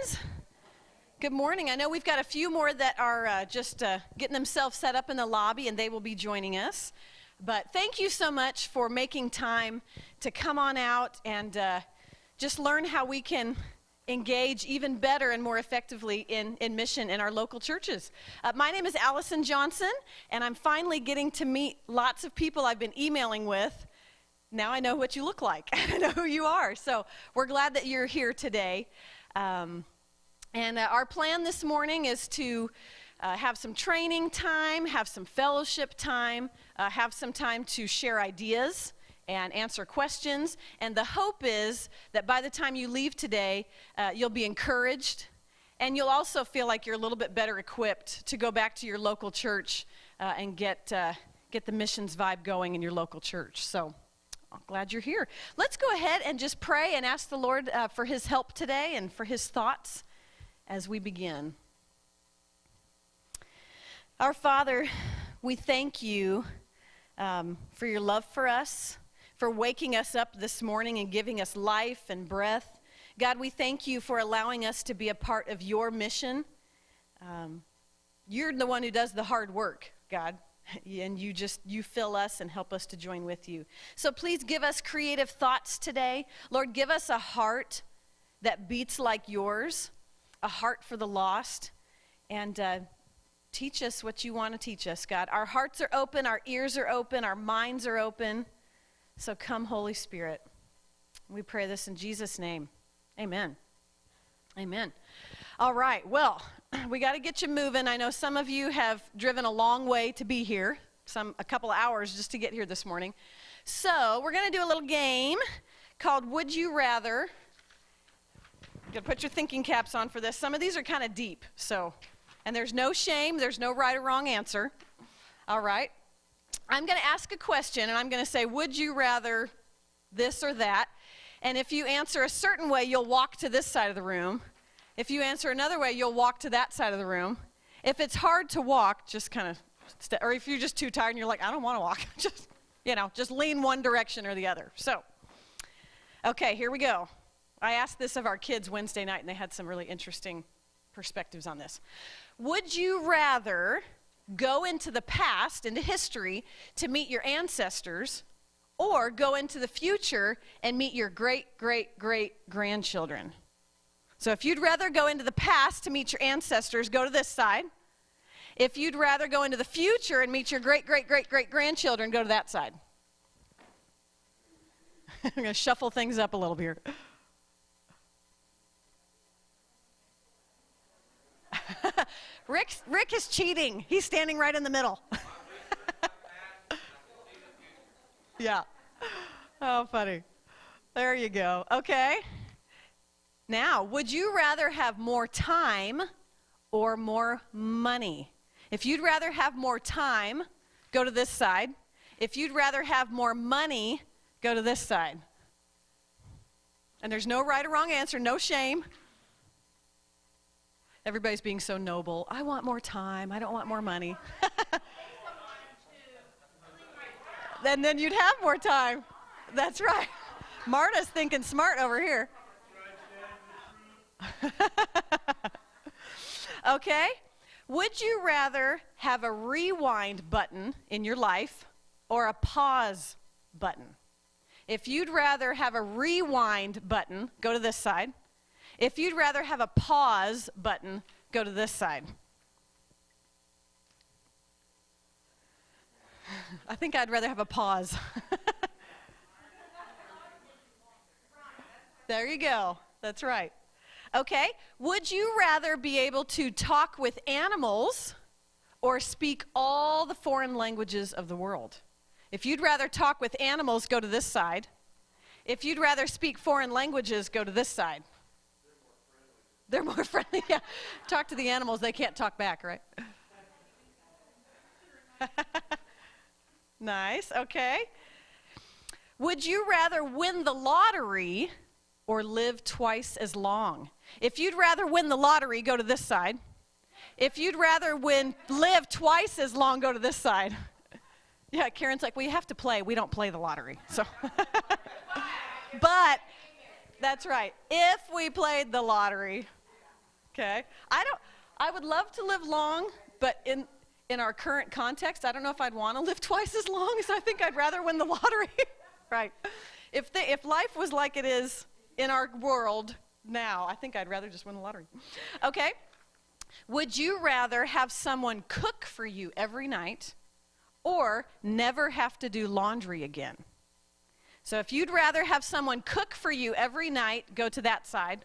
friends. Good morning. I know we've got a few more that are just getting themselves set up in the lobby, and they will be joining us. But thank you so much for making time to come on out and just learn how we can engage even better and more effectively in mission in our local churches. My name is Allison Johnson, and I'm finally getting to meet lots of people I've been emailing with. Now I know what you look like. I know who you are. So we're glad that you're here today. And our plan this morning is to have some training time, have some fellowship time, have some time to share ideas and answer questions. And the hope is that by the time you leave today, you'll be encouraged, and you'll also feel like you're a little bit better equipped to go back to your local church and get the missions vibe going in your local church. So I'm glad you're here. Let's go ahead and just pray and ask the Lord for his help today and for his thoughts as we begin. Our Father, we thank you for your love for us, for waking us up this morning and giving us life and breath. God, we thank you for allowing us to be a part of your mission. You're the one who does the hard work, God, and you fill us and help us to join with you. So please give us creative thoughts today. Lord, give us a heart that beats like yours, a heart for the lost, and teach us what you want to teach us, God. Our hearts are open, our ears are open, our minds are open. So come, Holy Spirit. We pray this in Jesus' name. Amen. Amen. All right, well, we got to get you moving. I know some of you have driven a long way to be here, a couple of hours just to get here this morning. So we're going to do a little game called Would You Rather. You're going to put your thinking caps on for this. Some of these are kind of deep, and there's no shame, there's no right or wrong answer. All right. I'm going to ask a question, and I'm going to say, would you rather this or that? And if you answer a certain way, you'll walk to this side of the room. If you answer another way, you'll walk to that side of the room. If it's hard to walk, just kind of, or if you're just too tired and you're like, I don't want to walk, just lean one direction or the other. So, okay, here we go. I asked this of our kids Wednesday night, and they had some really interesting perspectives on this. Would you rather go into the past, into history, to meet your ancestors, or go into the future and meet your great-great-great-grandchildren? So if you'd rather go into the past to meet your ancestors, go to this side. If you'd rather go into the future and meet your great-great-great-great-grandchildren, go to that side. I'm going to shuffle things up a little bit here. Rick is cheating. He's standing right in the middle. Yeah. Oh, funny. There you go. Okay. Now, would you rather have more time or more money? If you'd rather have more time, go to this side. If you'd rather have more money, go to this side. And there's no right or wrong answer, no shame. Everybody's being so noble. I want more time. I don't want more money. Then you'd have more time. That's right. Marta's thinking smart over here. Okay. Would you rather have a rewind button in your life or a pause button? If you'd rather have a rewind button, go to this side. If you'd rather have a pause button, go to this side. I think I'd rather have a pause. There you go. That's right. Okay. Would you rather be able to talk with animals or speak all the foreign languages of the world? If you'd rather talk with animals, go to this side. If you'd rather speak foreign languages, go to this side. They're more friendly, yeah. Talk to the animals, they can't talk back, right? Nice, okay. Would you rather win the lottery or live twice as long? If you'd rather win the lottery, go to this side. If you'd rather live twice as long, go to this side. Yeah, Karen's like, well, you have to play. We don't play the lottery. So, but that's right. If we played the lottery, Okay. I would love to live long, but in our current context, I don't know if I'd want to live twice as long, so I think I'd rather win the lottery. Right. If life was like it is in our world now, I think I'd rather just win the lottery. Okay. Would you rather have someone cook for you every night or never have to do laundry again? So if you'd rather have someone cook for you every night, go to that side.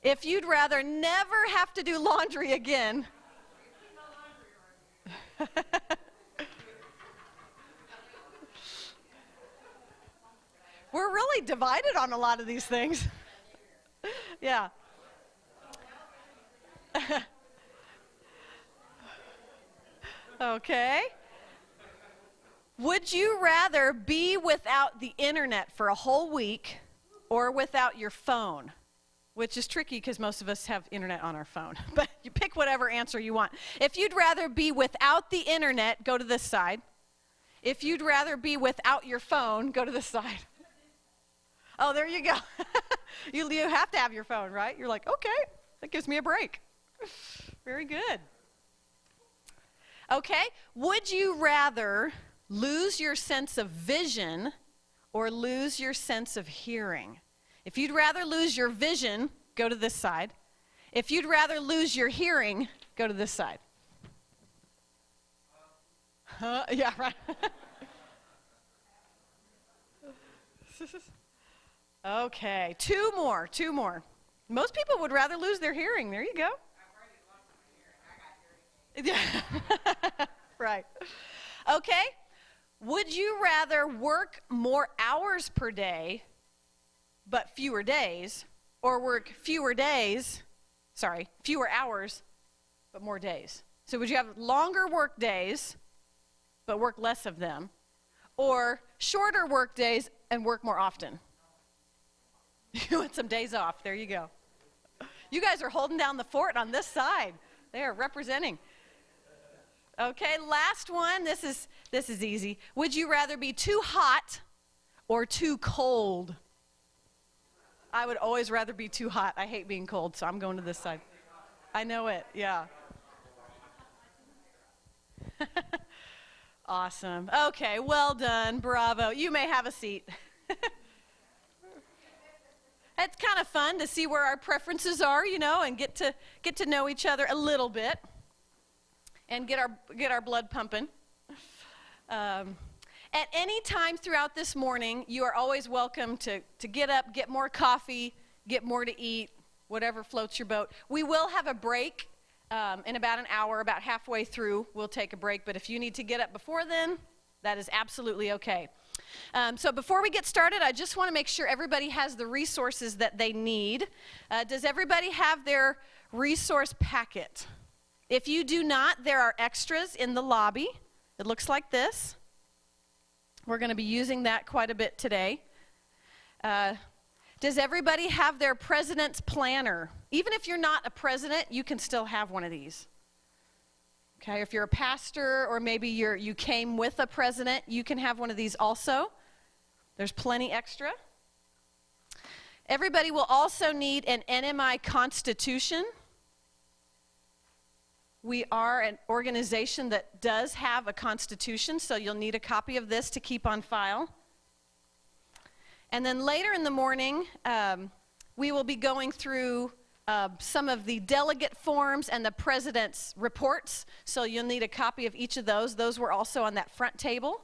If you'd rather never have to do laundry again. We're really divided on a lot of these things. Yeah. Okay. Would you rather be without the internet for a whole week or without your phone? Which is tricky because most of us have internet on our phone. But you pick whatever answer you want. If you'd rather be without the internet, go to this side. If you'd rather be without your phone, go to this side. Oh, there you go. You have to have your phone, right? You're like, okay, that gives me a break. Very good. Okay, would you rather lose your sense of vision or lose your sense of hearing? If you'd rather lose your vision, go to this side. If you'd rather lose your hearing, go to this side. Yeah, right. Okay, two more. Most people would rather lose their hearing. There you go. Yeah. Right. Okay. Would you rather work more hours per day, but fewer days, or work fewer hours, but more days? So would you have longer work days, but work less of them, or shorter work days and work more often? You want some days off. There you go. You guys are holding down the fort on this side. They are representing. Okay, last one. This is easy. Would you rather be too hot or too cold? I would always rather be too hot. I hate being cold, so I'm going to this side. I know it, yeah. Awesome. Okay, well done. Bravo. You may have a seat. It's kind of fun to see where our preferences are, and get to know each other a little bit and get our blood pumping. At any time throughout this morning, you are always welcome to get up, get more coffee, get more to eat, whatever floats your boat. We will have a break in about an hour, about halfway through. We'll take a break, but if you need to get up before then, that is absolutely okay. So before we get started, I just want to make sure everybody has the resources that they need. Does everybody have their resource packet? If you do not, there are extras in the lobby. It looks like this. We're going to be using that quite a bit today. Does everybody have their president's planner? Even if you're not a president, you can still have one of these. Okay, if you're a pastor or maybe you came with a president, you can have one of these also. There's plenty extra. Everybody will also need an NMI Constitution. We are an organization that does have a constitution, so you'll need a copy of this to keep on file. And then later in the morning, we will be going through some of the delegate forms and the president's reports, so you'll need a copy of each of those. Those were also on that front table.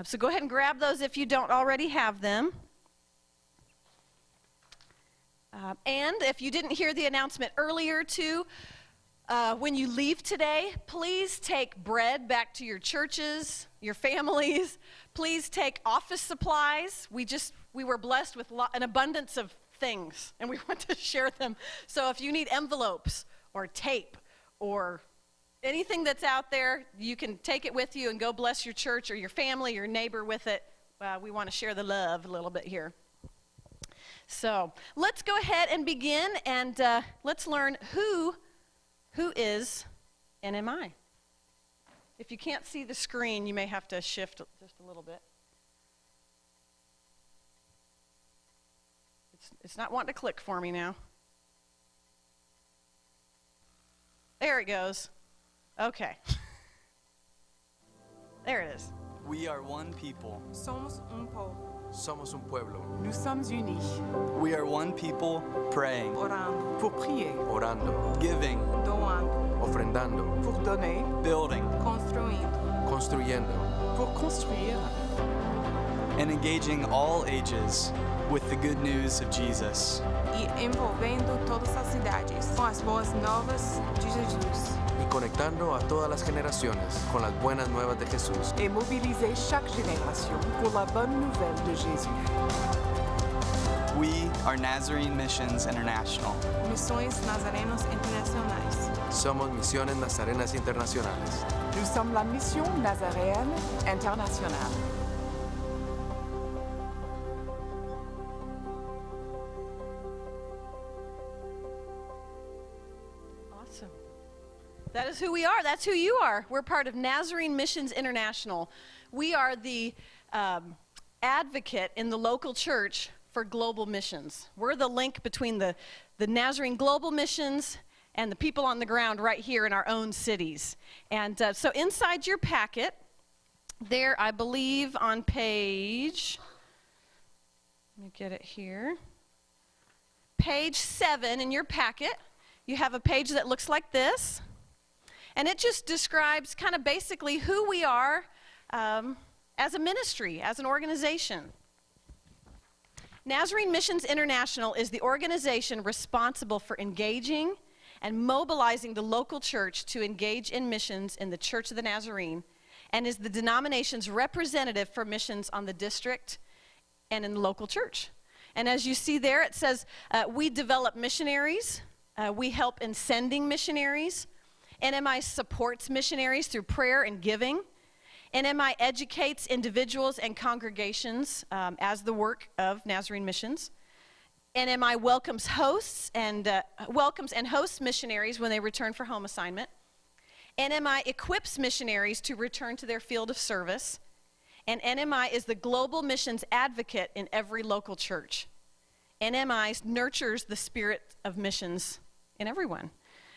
So go ahead and grab those if you don't already have them. And if you didn't hear the announcement earlier too, when you leave today, please take bread back to your churches, your families. Please take office supplies. We were blessed with an abundance of things, and we want to share them. So if you need envelopes or tape or anything that's out there, you can take it with you and go bless your church or your family, your neighbor with it. We want to share the love a little bit here. So let's go ahead and begin, and let's learn who is NMI. If you can't see the screen, you may have to shift just a little bit. It's not wanting to click for me now. there it goes. Okay. There it is. We are one people. Somos povo. Somos un pueblo, Nous sommes unis. We are one people praying, Orando. Pour prier. orando, giving, Doando. ofrendando, Pour donner. building, Construindo. construyendo, Pour construire. and engaging all ages with the good news of Jesus. E envolvendo todas as idades com as boas novas de Jesus. y conectando a todas las generaciones con las buenas nuevas de Jesús. Et mobiliser chaque génération pour la bonne nouvelle de Jésus. We are Nazarene Missions International. Missões Nazarenos Internacionais. Somos Misiones Nazarenas Internacionales. Nous sommes la mission nazaréenne internationale. Awesome. That is who we are. That's who you are. We're part of Nazarene Missions International. We are the advocate in the local church for global missions. We're the link between the Nazarene global missions and the people on the ground right here in our own cities. And so inside your packet, there, I believe on page, let me get it here, page 7 in your packet, you have a page that looks like this. And it just describes kind of basically who we are as a ministry, as an organization. Nazarene Missions International is the organization responsible for engaging and mobilizing the local church to engage in missions in the Church of the Nazarene, and is the denomination's representative for missions on the district and in the local church. And as you see there, it says we develop missionaries, we help in sending missionaries, NMI supports missionaries through prayer and giving, NMI educates individuals and congregations as the work of Nazarene Missions. NMI welcomes hosts and hosts missionaries when they return for home assignment. NMI equips missionaries to return to their field of service. And NMI is the global missions advocate in every local church. NMI nurtures the spirit of missions in everyone.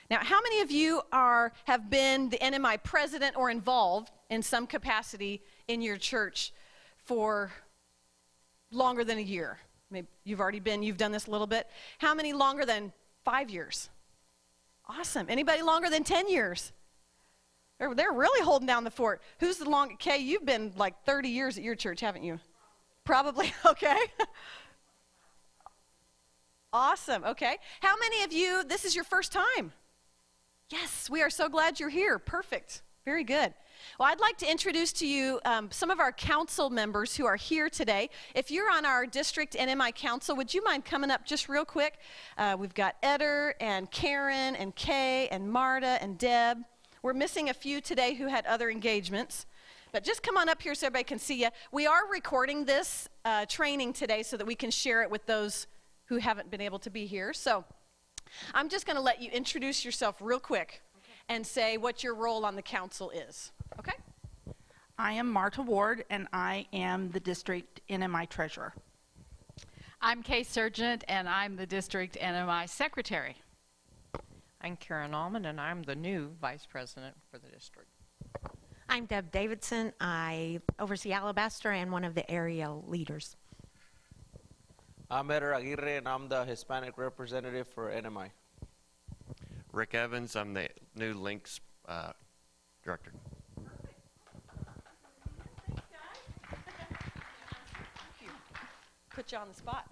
Now, how many of you have been the NMI president or involved in some capacity in your church for longer than a year? Maybe you've done this a little bit. How many longer than 5 years? Awesome. Anybody longer than 10 years? They're really holding down the fort. Who's the longest? Kay, you've been like 30 years at your church, haven't you? Probably, okay. Awesome, okay. How many of you, this is your first time? Yes, we are so glad you're here. Perfect. Very good. Well, I'd like to introduce to you some of our council members who are here today. If you're on our district NMI council, would you mind coming up just real quick? We've got Eder and Karen and Kay and Marta and Deb. We're missing a few today who had other engagements. But just come on up here so everybody can see you. We are recording this training today so that we can share it with those who haven't been able to be here. So I'm just going to let you introduce yourself real quick and say what your role on the council is. Okay? I am Marta Ward, and I am the district NMI treasurer. I'm Kay Sargent, and I'm the district NMI secretary. I'm Karen Allman, and I'm the new vice president for the district. I'm Deb Davidson. I oversee Alabaster and one of the area leaders. I'm Eder Aguirre, and I'm the Hispanic representative for NMI. Rick Evans, I'm the new Links director. Put you on the spot.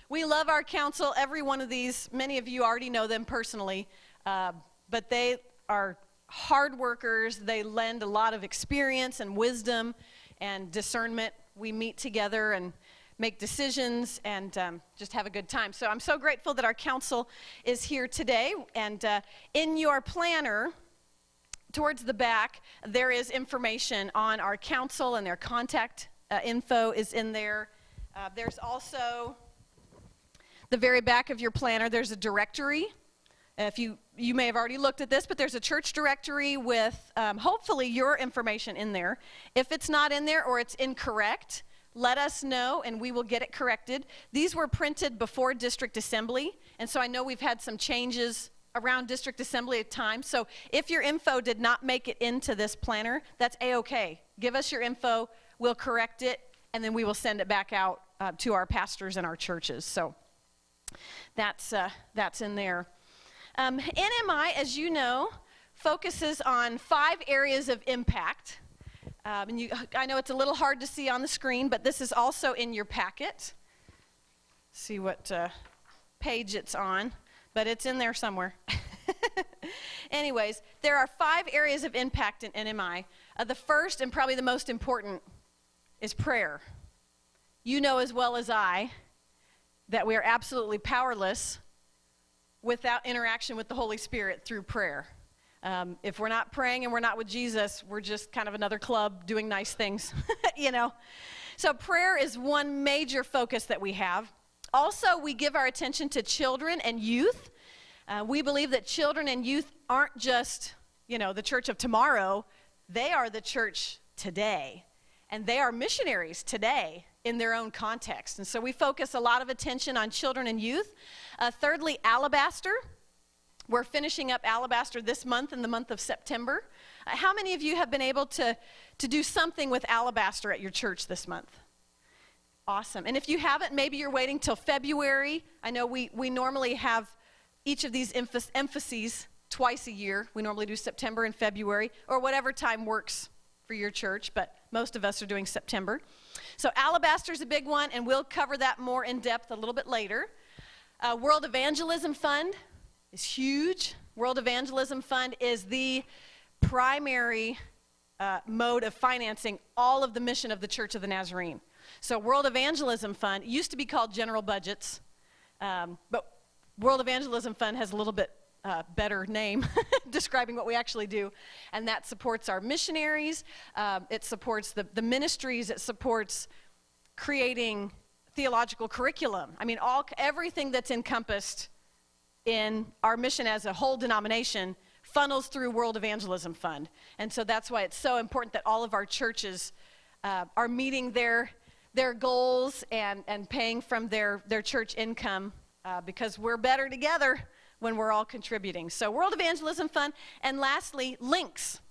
We love our council. Every one of these, many of you already know them personally, but they are hard workers. They lend a lot of experience and wisdom and discernment. We meet together and make decisions and just have a good time. So I'm so grateful that our council is here today. And in your planner, towards the back, there is information on our council, and their contact info is in there. There's also the very back of your planner, there's a directory. If you may have already looked at this, but there's a church directory with hopefully your information in there. If it's not in there or it's incorrect, let us know and we will get it corrected. These were printed before district assembly, and so I know we've had some changes around district assembly at times. So if your info did not make it into this planner, that's A-okay. Give us your info, we'll correct it, and then we will send it back out to our pastors and our churches. So that's in there. NMI, as you know, focuses on 5 areas of impact. And I know it's a little hard to see on the screen, but this is also in your packet. See what page it's on, but it's in there somewhere. Anyways, there are 5 areas of impact in NMI. The first and probably the most important is prayer. You know as well as I that we are absolutely powerless without interaction with the Holy Spirit through prayer. If we're not praying and we're not with Jesus, we're just kind of another club doing nice things, you know. So prayer is one major focus that we have. Also, we give our attention to children and youth. We believe that children and youth aren't just, you know, the church of tomorrow. They are the church today. And they are missionaries today in their own context. And so we focus a lot of attention on children and youth. Thirdly, Alabaster. We're finishing up Alabaster this month, in the month of September. How many of you have been able to do something with Alabaster at your church this month? Awesome. And if you haven't, maybe you're waiting till February. I know we normally have each of these emphases twice a year. We normally do September and February, or whatever time works for your church, but most of us are doing September. So Alabaster's a big one, and we'll cover that more in depth a little bit later. World Evangelism Fund is huge. World Evangelism Fund is the primary mode of financing all of the mission of the Church of the Nazarene. So World Evangelism Fund used to be called General Budgets, but World Evangelism Fund has a little bit better name describing what we actually do, and that supports our missionaries. It supports the ministries. It supports creating theological curriculum. I mean, everything that's encompassed in our mission as a whole denomination funnels through World Evangelism Fund. And so that's why it's so important that all of our churches are meeting their goals and paying from their church income, because we're better together when we're all contributing. So World Evangelism Fund. And lastly, Links.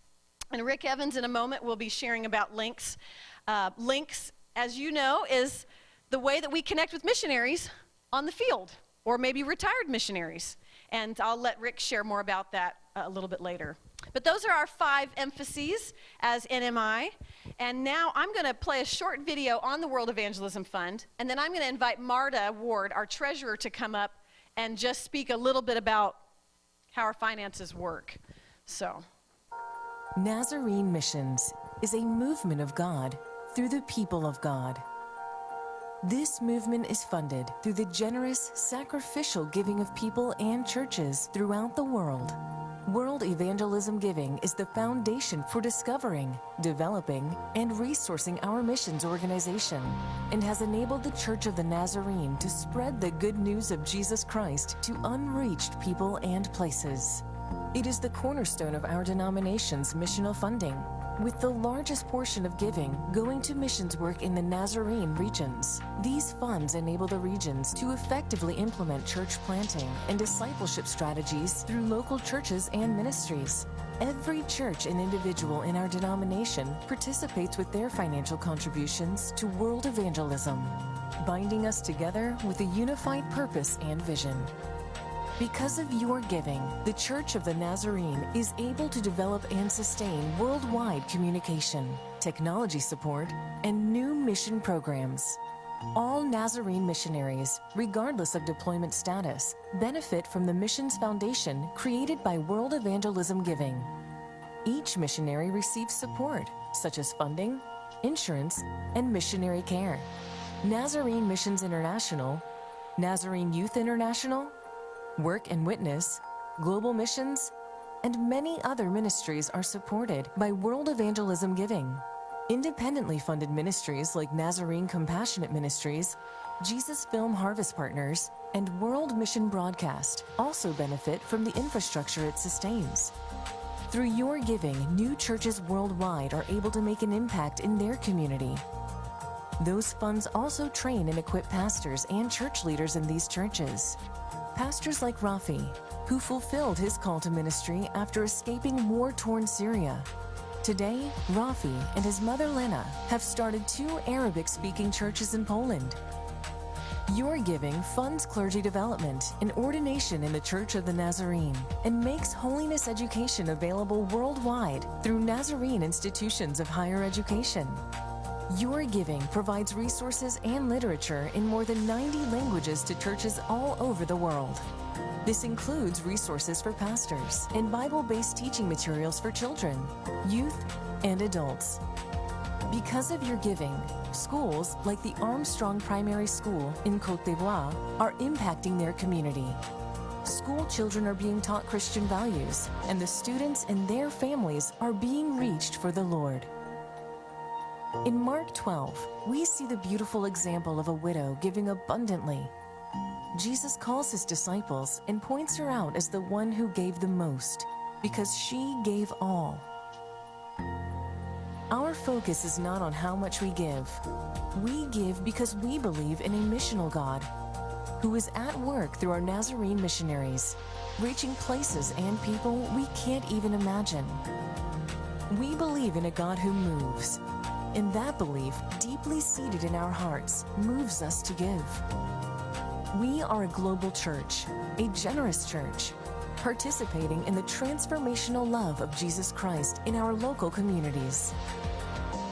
And Rick Evans in a moment will be sharing about Links. Links, as you know, is the way that we connect with missionaries on the field, or maybe retired missionaries. And I'll let Rick share more about that a little bit later. But those are our 5 emphases as NMI. And now I'm going to play a short video on the World Evangelism Fund, and then I'm going to invite Marta Ward, our treasurer, to come up and just speak a little bit about how our finances work. So, Nazarene Missions is a movement of God through the people of God. This movement is funded through the generous, sacrificial giving of people and churches throughout the world. World Evangelism Giving is the foundation for discovering, developing, and resourcing our missions organization, and has enabled the Church of the Nazarene to spread the good news of Jesus Christ to unreached people and places. It is the cornerstone of our denomination's missional funding, with the largest portion of giving going to missions work in the Nazarene regions. These funds enable the regions to effectively implement church planting and discipleship strategies through local churches and ministries. Every church and individual in our denomination participates with their financial contributions to world evangelism, binding us together with a unified purpose and vision. Because of your giving, the Church of the Nazarene is able to develop and sustain worldwide communication, technology support, and new mission programs. All Nazarene missionaries, regardless of deployment status, benefit from the Missions Foundation created by World Evangelism Giving. Each missionary receives support, such as funding, insurance, and missionary care. Nazarene Missions International, Nazarene Youth International, Work and Witness, Global Missions, and many other ministries are supported by World Evangelism Giving. Independently funded ministries like Nazarene Compassionate Ministries, Jesus Film Harvest Partners, and World Mission Broadcast also benefit from the infrastructure it sustains. Through your giving, new churches worldwide are able to make an impact in their community. Those funds also train and equip pastors and church leaders in these churches. Pastors like Rafi, who fulfilled his call to ministry after escaping war-torn Syria. Today, Rafi and his mother Lena have started 2 Arabic-speaking churches in Poland. Your giving funds clergy development and ordination in the Church of the Nazarene and makes holiness education available worldwide through Nazarene institutions of higher education. Your giving provides resources and literature in more than 90 languages to churches all over the world. This includes resources for pastors and Bible-based teaching materials for children, youth, and adults. Because of your giving, schools like the Armstrong Primary School in Côte d'Ivoire are impacting their community. School children are being taught Christian values, and the students and their families are being reached for the Lord. In Mark 12, we see the beautiful example of a widow giving abundantly. Jesus calls his disciples and points her out as the one who gave the most, because she gave all. Our focus is not on how much we give. We give because we believe in a missional God who is at work through our Nazarene missionaries, reaching places and people we can't even imagine. We believe in a God who moves, and that belief, deeply seated in our hearts, moves us to give. We are a global church, a generous church, participating in the transformational love of Jesus Christ in our local communities.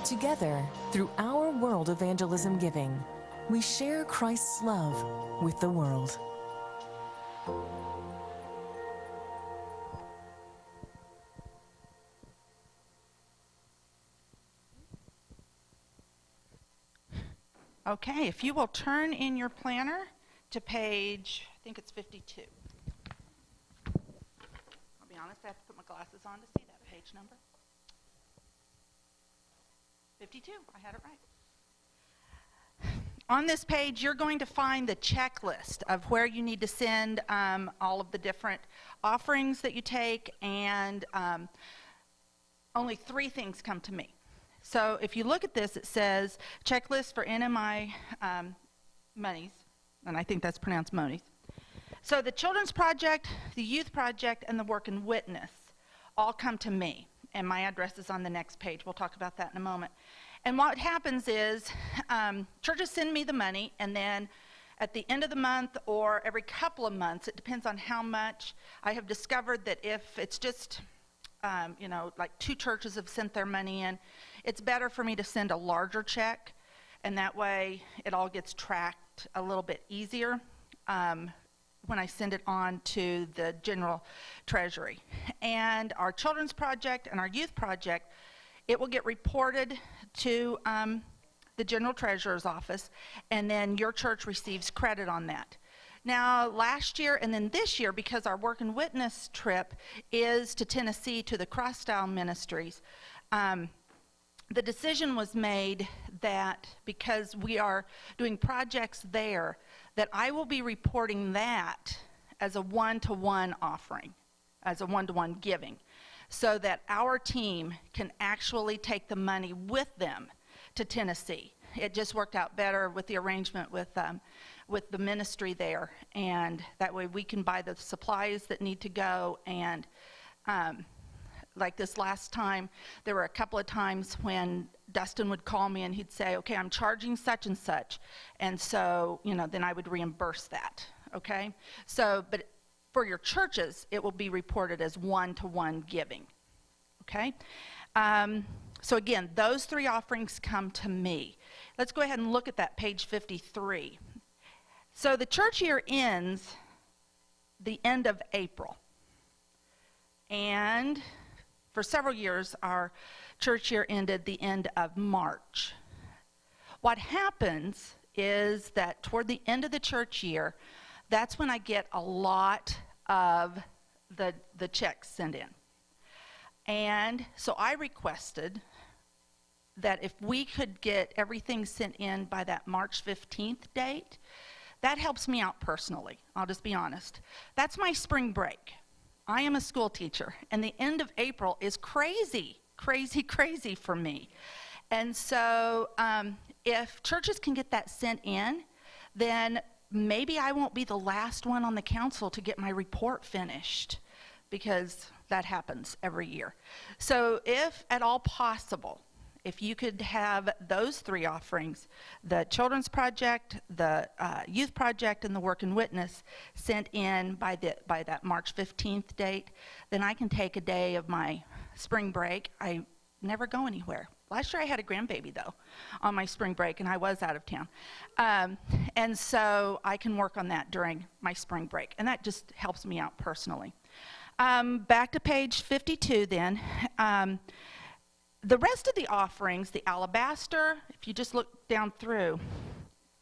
Together, through our world evangelism giving, we share Christ's love with the world. Okay, if you will turn in your planner to page, I think it's 52. I'll be honest, I have to put my glasses on to see that page number. 52, I had it right. On this page, you're going to find the checklist of where you need to send all of the different offerings that you take, and only 3 things come to me. So if you look at this, it says checklist for NMI monies, and I think that's pronounced monies. So the Children's Project, the Youth Project, and the Work and Witness all come to me, and my address is on the next page. We'll talk about that in a moment. And what happens is churches send me the money, and then at the end of the month or every couple of months, it depends on how much. I have discovered that if it's just like 2 churches have sent their money in, it's better for me to send a larger check, and that way it all gets tracked a little bit easier when I send it on to the general treasury. And our Children's Project and our Youth Project, it will get reported to the general treasurer's office, and then your church receives credit on that. Now, last year and then this year, because our Work and Witness trip is to Tennessee to the Cross Style Ministries, the decision was made that because we are doing projects there, that I will be reporting that as a one-to-one offering, as a one-to-one giving, so that our team can actually take the money with them to Tennessee. It just worked out better with the arrangement with the ministry there, and that way we can buy the supplies that need to go. And like this last time, there were a couple of times when Dustin would call me and he'd say, okay, I'm charging such and such, and so then I would reimburse that. Okay, so but for your churches, it will be reported as one-to-one giving. Okay, so again, those 3 offerings come to me. Let's go ahead and look at that page 53. So the church year ends the end of April, and for several years our church year ended the end of March. What happens is that toward the end of the church year, that's when I get a lot of the checks sent in. And so I requested that if we could get everything sent in by that March 15th date, that helps me out personally. I'll just be honest. That's my spring break. I am a school teacher, and the end of April is crazy, crazy, crazy for me. And so if churches can get that sent in, then maybe I won't be the last one on the council to get my report finished, because that happens every year. So if at all possible, if you could have those 3 offerings, the Children's Project, the Youth Project, and the Work and Witness, sent in by that March 15th date, then I can take a day of my spring break. I never go anywhere. Last year I had a grandbaby, though, on my spring break, and I was out of town. And so I can work on that during my spring break, and that just helps me out personally. Back to page 52 then. The rest of the offerings, the alabaster, if you just look down through,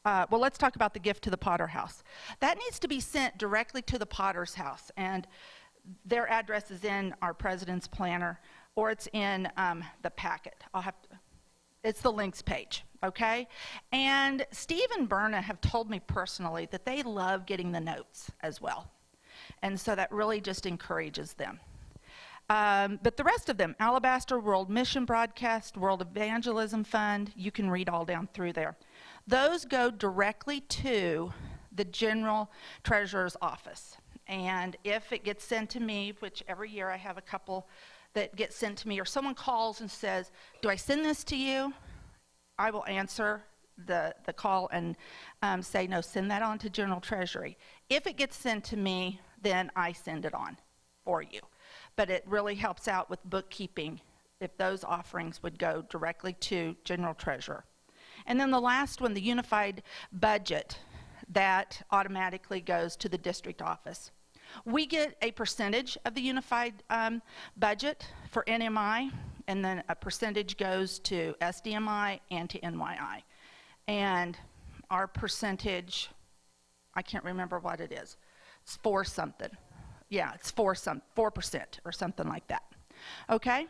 well, let's talk about the gift to the Potter House. That needs to be sent directly to the Potter's house, and their address is in our president's planner, or it's in the packet. It's the links page, okay? And Steve and Berna have told me personally that they love getting the notes as well. And so that really just encourages them. But the rest of them, Alabaster, World Mission Broadcast, World Evangelism Fund, you can read all down through there. Those go directly to the General Treasurer's office. And if it gets sent to me, which every year I have a couple that get sent to me, or someone calls and says, do I send this to you? I will answer the call and say, no, send that on to General Treasury. If it gets sent to me, then I send it on for you. But it really helps out with bookkeeping if those offerings would go directly to General Treasurer. And then the last one, the unified budget, that automatically goes to the district office. We get a percentage of the unified budget for NMI, and then a percentage goes to SDMI and to NYI. And our percentage, I can't remember what it is. It's 4 something. Yeah, it's 4% or something like that. Okay?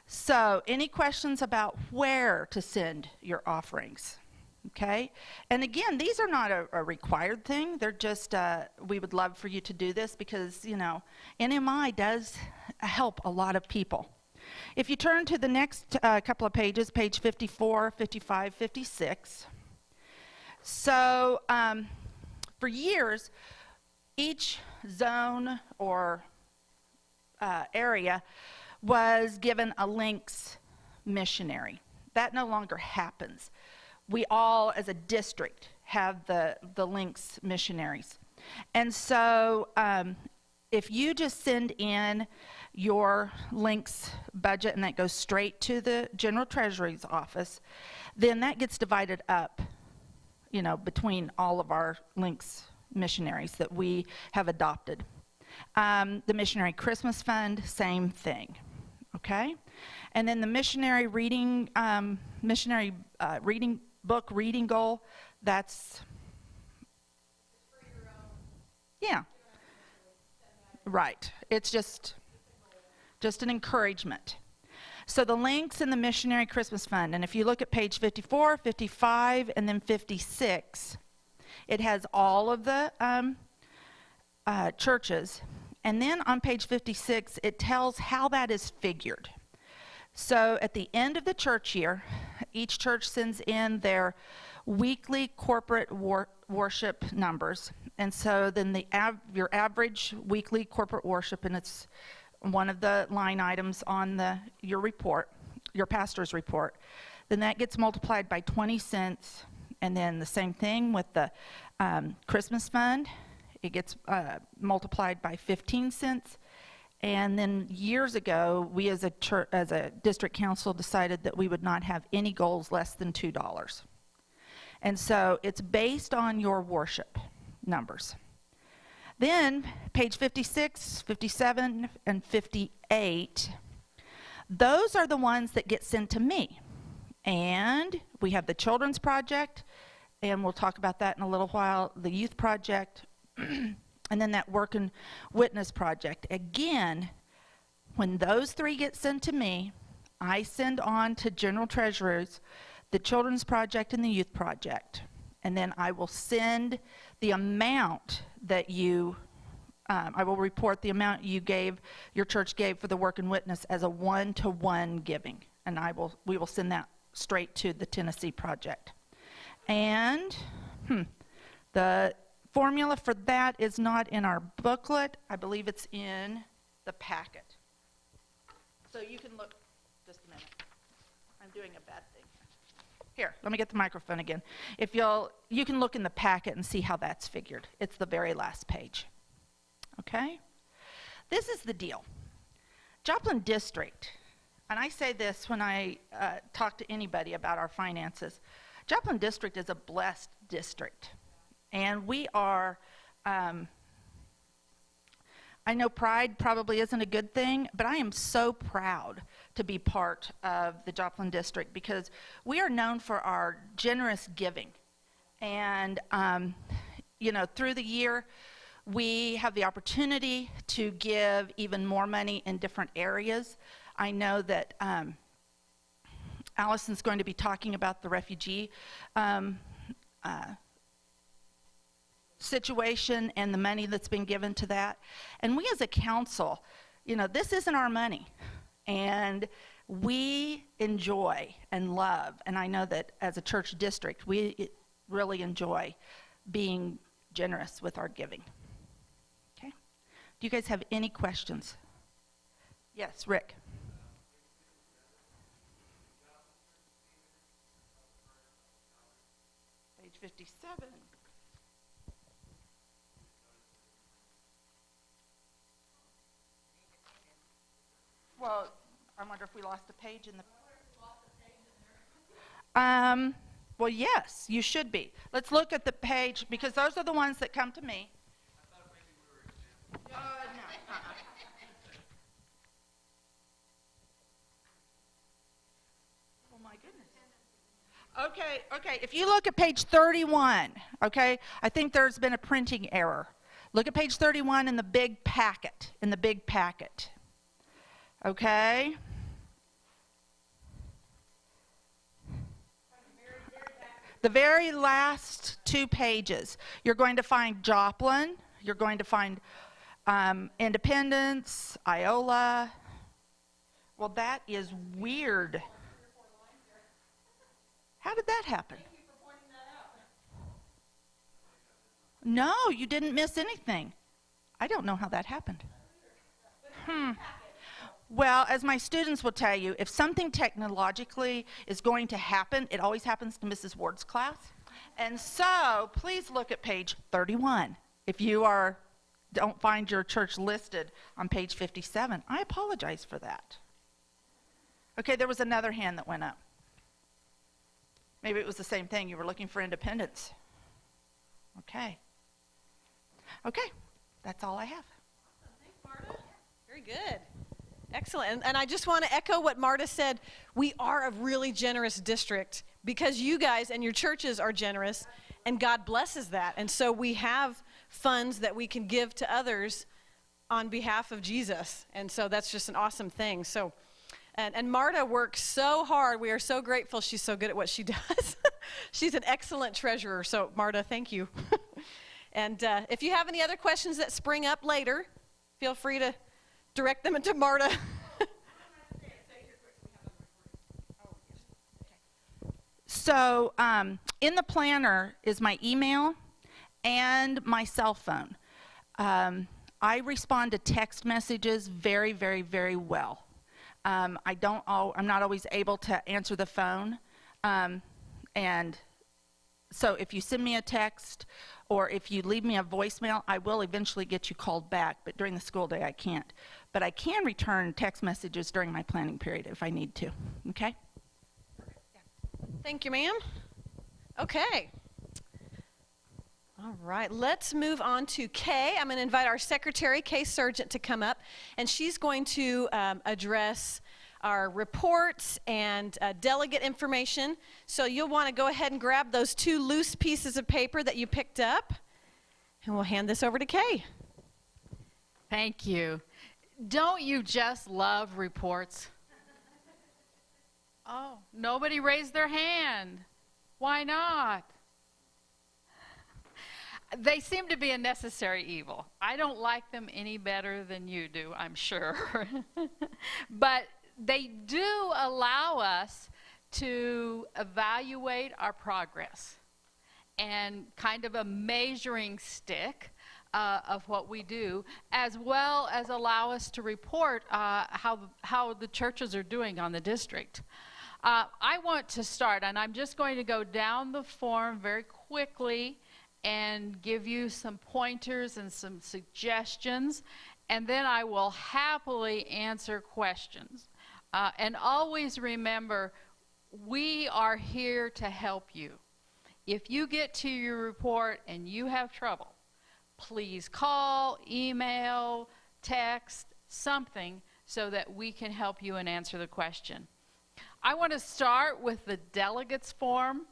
So, any questions about where to send your offerings? Okay? And again, these are not a required thing. They're just, we would love for you to do this because, you know, NMI does help a lot of people. If you turn to the next couple of pages, page 54, 55, 56. So, for years, each zone or area was given a links missionary. That no longer happens. We all, as a district, have the links missionaries. And so if you just send in your links budget and that goes straight to the General Treasury's office, then that gets divided up, you know, between all of our links missionaries that we have adopted. The Missionary Christmas Fund, same thing, okay? And then the missionary reading, reading book reading goal, that's, yeah, right. It's just an encouragement. So the links in the Missionary Christmas Fund, and if you look at page 54, 55, and then 56, it has all of the churches. And then on page 56, it tells how that is figured. So at the end of the church year, each church sends in their weekly corporate worship numbers. And so then your average weekly corporate worship, and it's one of the line items on your report, your pastor's report, then that gets multiplied by 20 cents. And then the same thing with the Christmas fund. It gets multiplied by 15 cents. And then years ago, we as a district council decided that we would not have any goals less than $2. And so it's based on your worship numbers. Then page 56, 57, and 58, those are the ones that get sent to me. And we have the Children's Project, and we'll talk about that in a little while, the Youth Project, and then that Work and Witness Project. Again, when those 3 get sent to me, I send on to General Treasurers the Children's Project and the Youth Project. And then I will send the amount that I will report the amount your church gave for the Work and Witness as a 1-to-1 giving. And we will send that straight to the Tennessee Project. And the formula for that is not in our booklet. I believe it's in the packet. So you can look, just a minute. I'm doing a bad thing here. Let me get the microphone again. You can look in the packet and see how that's figured. It's the very last page. Okay? This is the deal. Joplin District, and I say this when I talk to anybody about our finances, Joplin District is a blessed district. And we are, I know pride probably isn't a good thing, but I am so proud to be part of the Joplin District because we are known for our generous giving. And, through the year, we have the opportunity to give even more money in different areas. I know that Allison's going to be talking about the refugee situation and the money that's been given to that. And we as a council, this isn't our money. And we enjoy and love, and I know that as a church district, we really enjoy being generous with our giving. Okay? Do you guys have any questions? Yes, Rick. Page 57. Well, I wonder if we lost a page in the... Well, yes, you should be. Let's look at the page, because those are the ones that come to me. No. Oh, my goodness. Okay, if you look at page 31, okay, I think there's been a printing error. Look at page 31 in the big packet, Okay? The very last 2 pages, you're going to find Joplin, you're going to find Independence, Iola. Well, that is weird. How did that happen? No, you didn't miss anything. I don't know how that happened. Well, as my students will tell you, if something technologically is going to happen, it always happens to Mrs. Ward's class. And so, please look at page 31. If you don't find your church listed on page 57, I apologize for that. Okay, there was another hand that went up. Maybe it was the same thing. You were looking for Independence. Okay, that's all I have. Thanks, Marta. Very good. Excellent. And I just want to echo what Marta said. We are a really generous district because you guys and your churches are generous, and God blesses that. And so we have funds that we can give to others on behalf of Jesus. And so that's just an awesome thing. So, and Marta works so hard. We are so grateful she's so good at what she does. She's an excellent treasurer. So, Marta, thank you. And if you have any other questions that spring up later, feel free to direct them to Marta. So in the planner is my email and my cell phone. I respond to text messages very, very, very well. I'm not always able to answer the phone. And so if you send me a text or if you leave me a voicemail, I will eventually get you called back, but during the school day I can't. But I can return text messages during my planning period if I need to, okay? Thank you, ma'am. Okay. All right, let's move on to Kay. I'm going to invite our secretary, Kay Sargent, to come up, and she's going to address our reports and delegate information. So you'll want to go ahead and grab those 2 loose pieces of paper that you picked up, and we'll hand this over to Kay. Thank you. Don't you just love reports? Oh, nobody raised their hand. Why not? They seem to be a necessary evil. I don't like them any better than you do, I'm sure. But they do allow us to evaluate our progress. and kind of a measuring stick of what we do, as well as allow us to report how the churches are doing on the district. I want to start, and I'm just going to go down the form very quickly and give you some pointers and some suggestions, and then I will happily answer questions. And always remember, we are here to help you. If you get to your report and you have trouble, please call, email, text, something so that we can help you and answer the question. I want to start with the delegates form.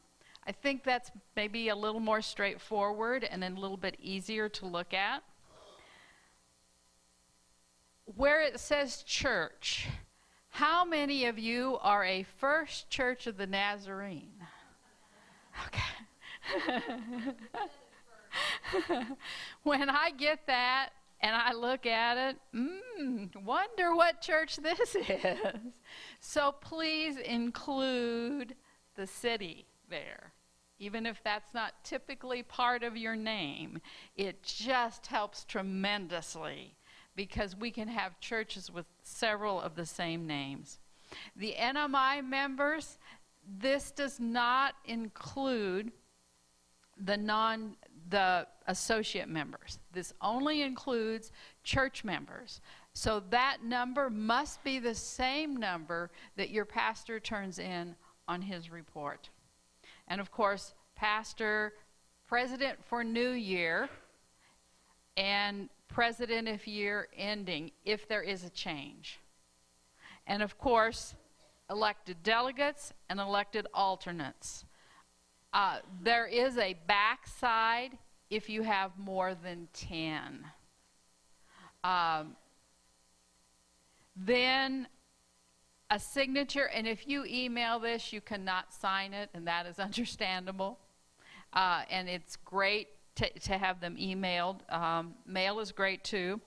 I think that's maybe a little more straightforward and a little bit easier to look at. Where it says church, how many of you are a First Church of the Nazarene? Okay. When I get that and I look at it, wonder what church this is. So please include the city there. Even if that's not typically part of your name, it just helps tremendously because we can have churches with several of the same names. The NMI members, this does not include the associate members. This only includes church members. So that number must be the same number that your pastor turns in on his report. And of course, pastor, president for New Year, and president of year ending, if there is a change. And of course, elected delegates and elected alternates. There is a backside if you have more than 10. Then a signature, and if you email this, you cannot sign it, and that is understandable. And it's great to have them emailed. Mail is great too.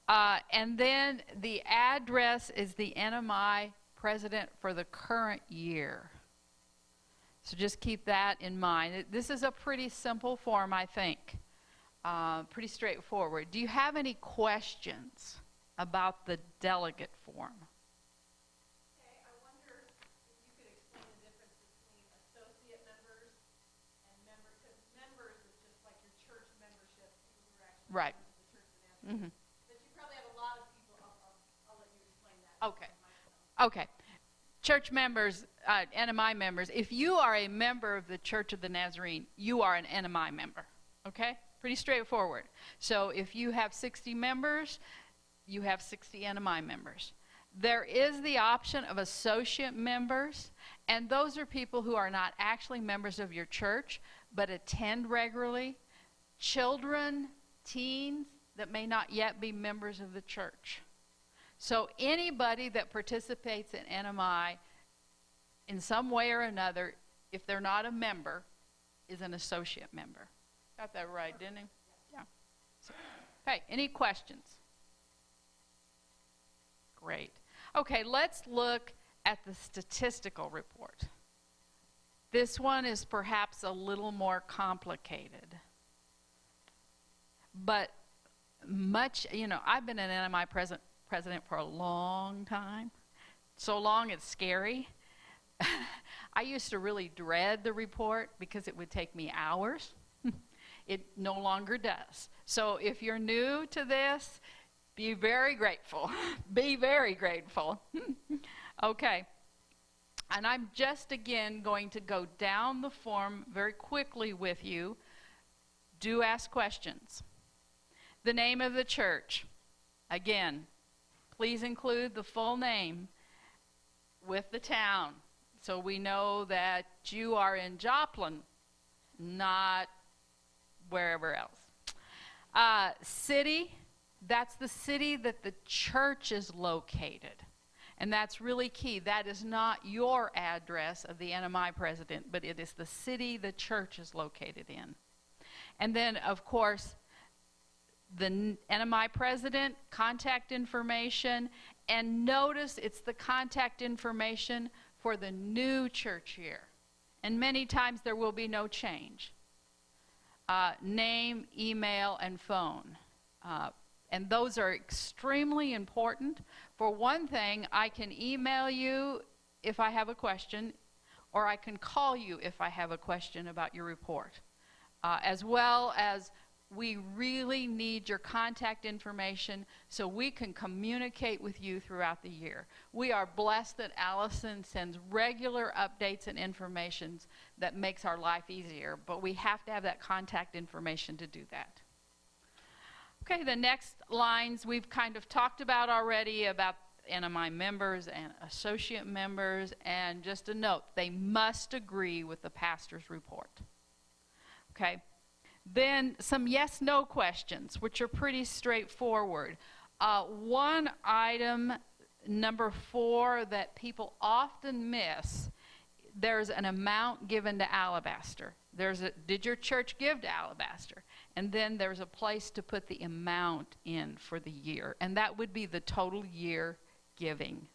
And then the address is the NMI president for the current year. So just keep that in mind. This is a pretty simple form, I think. Pretty straightforward. Do you have any questions about the delegate form? Okay, I wonder if you could explain the difference between associate members and members, because members is just like your church membership, people who are actually Right. members of the Church of the Nazarene. But you probably have a lot of people, I'll let you explain that. Okay. Okay. Church members, NMI members, if you are a member of the Church of the Nazarene, you are an NMI member, okay? Pretty straightforward. So if you have 60 members, you have 60 NMI members. There is the option of associate members, and those are people who are not actually members of your church, but attend regularly. Children, teens that may not yet be members of the church. So anybody that participates in NMI in some way or another, if they're not a member, is an associate member. Got that right, didn't he? Yeah. So, okay, any questions? Great. Okay, let's look at the statistical report. This one is perhaps a little more complicated. But much, I've been an NMI president for a long time. So long it's scary. I used to really dread the report because it would take me hours. It no longer does. So if you're new to this, be very grateful. Be very grateful. Okay. And I'm just again going to go down the form very quickly with you. Do ask questions. The name of the church. Again, please include the full name with the town so we know that you are in Joplin, not wherever else. City, that's the city that the church is located. And that's really key. That is not your address of the NMI president, but it is the city the church is located in. And then, of course, the NMI president, contact information, and notice it's the contact information for the new church year. And many times there will be no change. name, email, and phone. And those are extremely important. For one thing, I can email you if I have a question, or I can call you if I have a question about your report. As well as we really need your contact information so we can communicate with you throughout the year. We are blessed that Allison sends regular updates and information that makes our life easier, but we have to have that contact information to do that. Okay, the next lines we've kind of talked about already about NMI members and associate members, and just a note, they must agree with the pastor's report. Okay. Then some yes/no questions, which are pretty straightforward. One item, number 4, that people often miss, there's an amount given to Alabaster. Did your church give to Alabaster? And then there's a place to put the amount in for the year, and that would be the total year giving.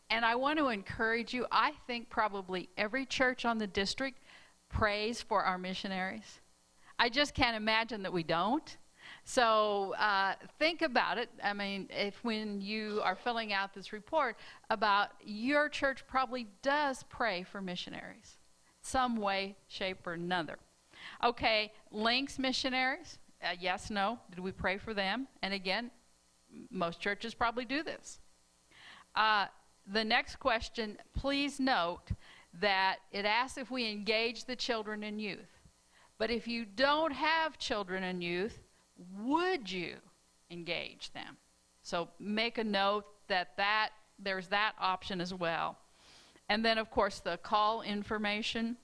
And I want to encourage you, I think probably every church on the district prays for our missionaries. I just can't imagine that we don't. So think about it. I mean, when you are filling out this report, about your church probably does pray for missionaries, some way, shape, or another. Okay, Links missionaries, yes, no, did we pray for them? And again, most churches probably do this. The next question, please note that it asks if we engage the children and youth. But if you don't have children and youth, would you engage them? So make a note that there's that option as well. And then, of course, the call information.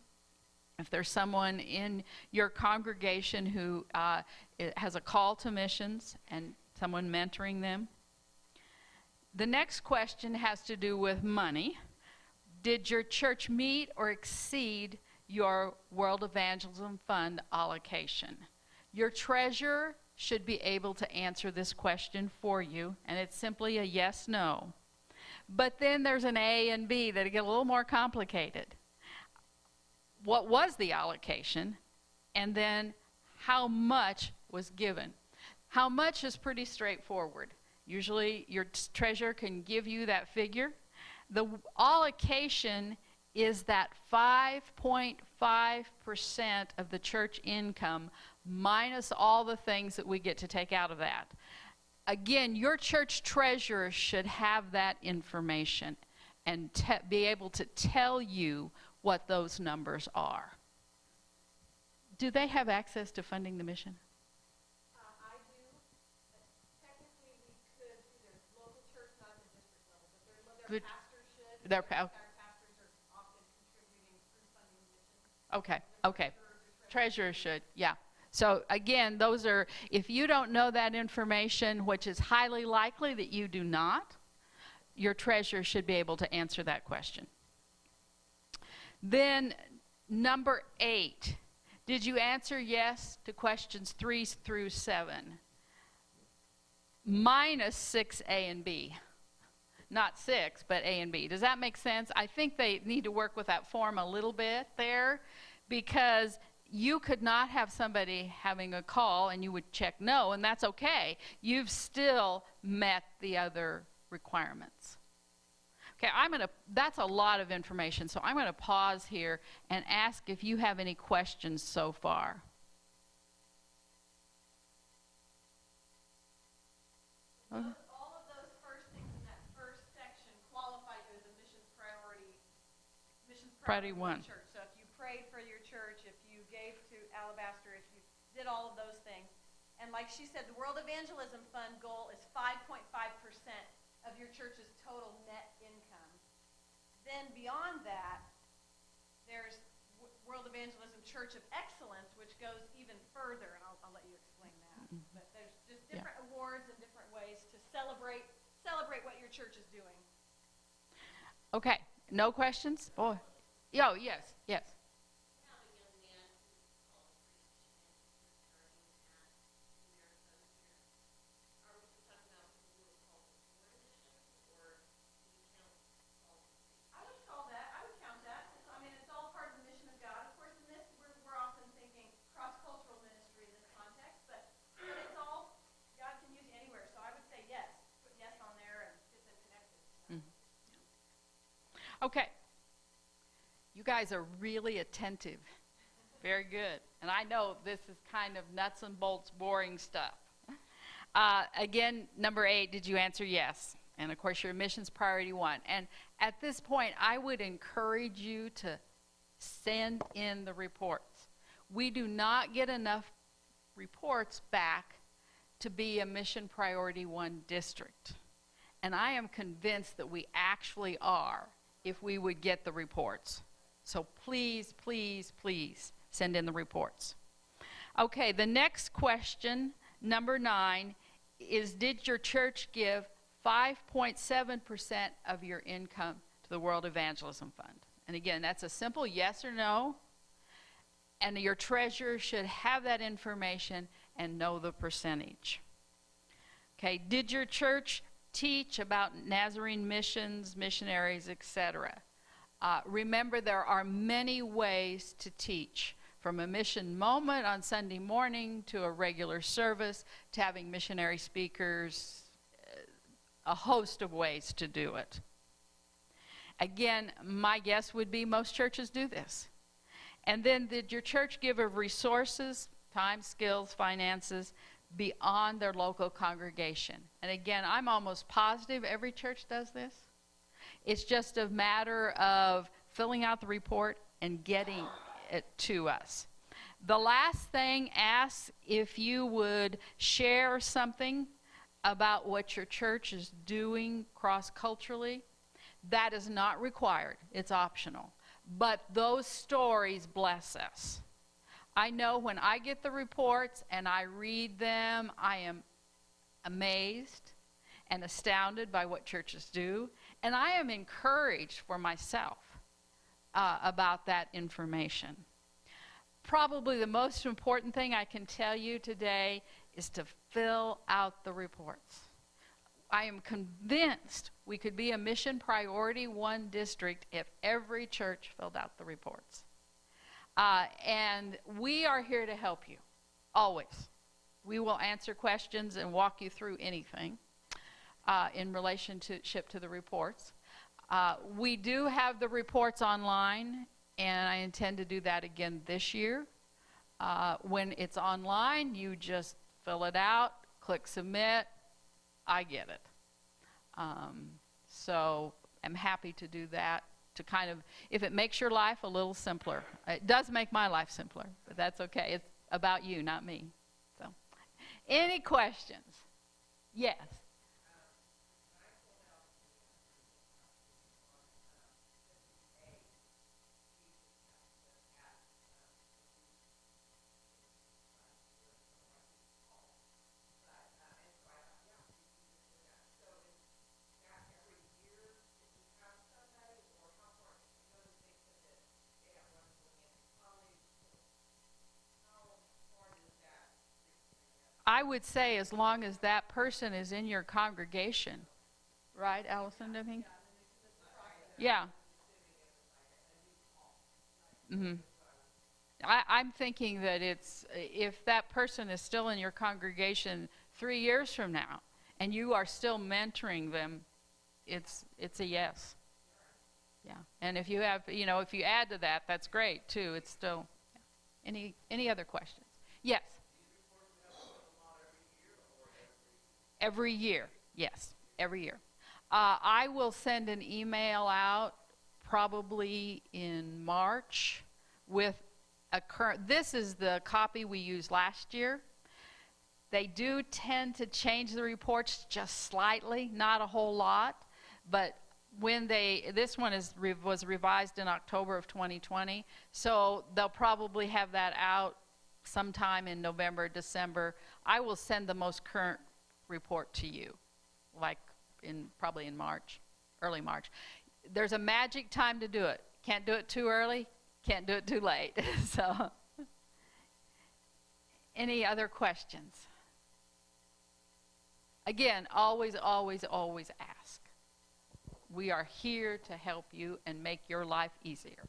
If there's someone in your congregation who has a call to missions and someone mentoring them. The next question has to do with money. Did your church meet or exceed your World Evangelism Fund allocation? Your treasurer should be able to answer this question for you, and it's simply a yes/no. But then there's an A and B that get a little more complicated. What was the allocation? And then how much was given? How much is pretty straightforward. Usually your treasurer can give you that figure. The allocation is that 5.5% of the church income minus all the things that we get to take out of that. Again, your church treasurer should have that information and be able to tell you what those numbers are. Do they have access to funding the mission? I do. Technically, we could through their local church, not at the district level, but their pastors should. Our pastors are often contributing through funding the mission. Okay, okay. Treasurer should, yeah. So again, those are, if you don't know that information, which is highly likely that you do not, your treasurer should be able to answer that question. Then number 8, did you answer yes to questions 3 through 7? Minus 6A and B. Not 6, but A and B. Does that make sense? I think they need to work with that form a little bit there, because you could not have somebody having a call and you would check no, and that's okay. You've still met the other requirements. Okay, that's a lot of information, so I'm going to pause here and ask if you have any questions so far. All of those first things in that first section qualify you as a missions priority 1. church. So if you prayed for your church, if you gave to Alabaster, if you did all of those things. And like she said, the World Evangelism Fund goal is 5.5% of your church's total net income. Then beyond that, there's World Evangelism Church of Excellence, which goes even further, and I'll let you explain that. But there's just different awards and different ways to celebrate what your church is doing. Okay, no questions? Boy. Yo, yes, yes. Okay. You guys are really attentive. Very good. And I know this is kind of nuts and bolts, boring stuff. Again, number 8, did you answer yes? And of course, your missions priority 1. And at this point, I would encourage you to send in the reports. We do not get enough reports back to be a mission priority 1 district. And I am convinced that we actually are if we would get the reports. So please, please, please send in the reports. Okay, the next question, number 9, is did your church give 5.7% of your income to the World Evangelism Fund? And again, that's a simple yes or no. And your treasurer should have that information and know the percentage. Okay, did your church teach about Nazarene missions, missionaries, etc.? Remember, there are many ways to teach, from a mission moment on Sunday morning to a regular service to having missionary speakers, a host of ways to do it. Again, my guess would be most churches do this. And then did your church give of resources, time, skills, finances, beyond their local congregation? And again, I'm almost positive every church does this. It's just a matter of filling out the report and getting it to us. The last thing asks if you would share something about what your church is doing cross-culturally. That is not required. It's optional. But those stories bless us. I know when I get the reports and I read them, I am amazed and astounded by what churches do. And I am encouraged for myself about that information. Probably the most important thing I can tell you today is to fill out the reports. I am convinced we could be a mission priority 1 district if every church filled out the reports. And we are here to help you, always. We will answer questions and walk you through anything in relationship to the reports. We do have the reports online, and I intend to do that again this year. When it's online, you just fill it out, click submit, I get it. So I'm happy to do that to kind of, if it makes your life a little simpler. It does make my life simpler, but that's okay. It's about you, not me. So, any questions? Yes. I would say as long as that person is in your congregation. Right, Allison, I think? Yeah. Mm-hmm. I'm thinking that it's, if that person is still in your congregation 3 years from now, and you are still mentoring them, it's a yes. Yeah. And if you have, if you add to that, that's great too. It's still, any other questions? Yes. Every year, yes, every year. I will send an email out probably in March with a current, this is the copy we used last year. They do tend to change the reports just slightly, not a whole lot, but when this one was revised in October of 2020, so they'll probably have that out sometime in November, December. I will send the most current report to you, like probably in March, early March. There's a magic time to do it. Can't do it too early, can't do it too late. So, any other questions? Again, always, always, always ask. We are here to help you and make your life easier.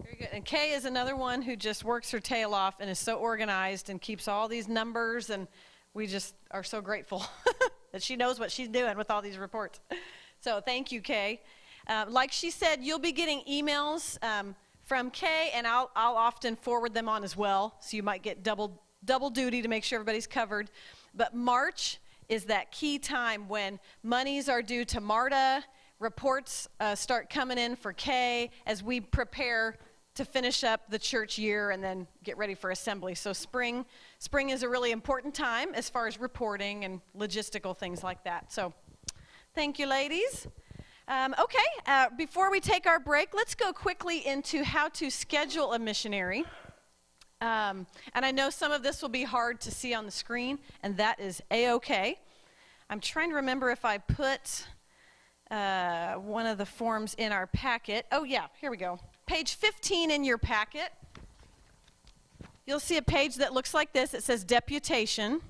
Very good. And Kay is another one who just works her tail off and is so organized and keeps all these numbers, and we just are so grateful. that she knows what she's doing with all these reports. So thank you, Kay. Like she said, you'll be getting emails from Kay, and I'll often forward them on as well, so you might get double duty to make sure everybody's covered. But March is that key time when monies are due to MARTA, reports start coming in for Kay as we prepare to finish up the church year and then get ready for assembly. So spring is a really important time as far as reporting and logistical things like that. So thank you, ladies. Before we take our break, let's go quickly into how to schedule a missionary. And I know some of this will be hard to see on the screen, and that is A-okay. I'm trying to remember if I put one of the forms in our packet. Oh yeah, here we go. Page 15 in your packet. You'll see a page that looks like this. It says deputation.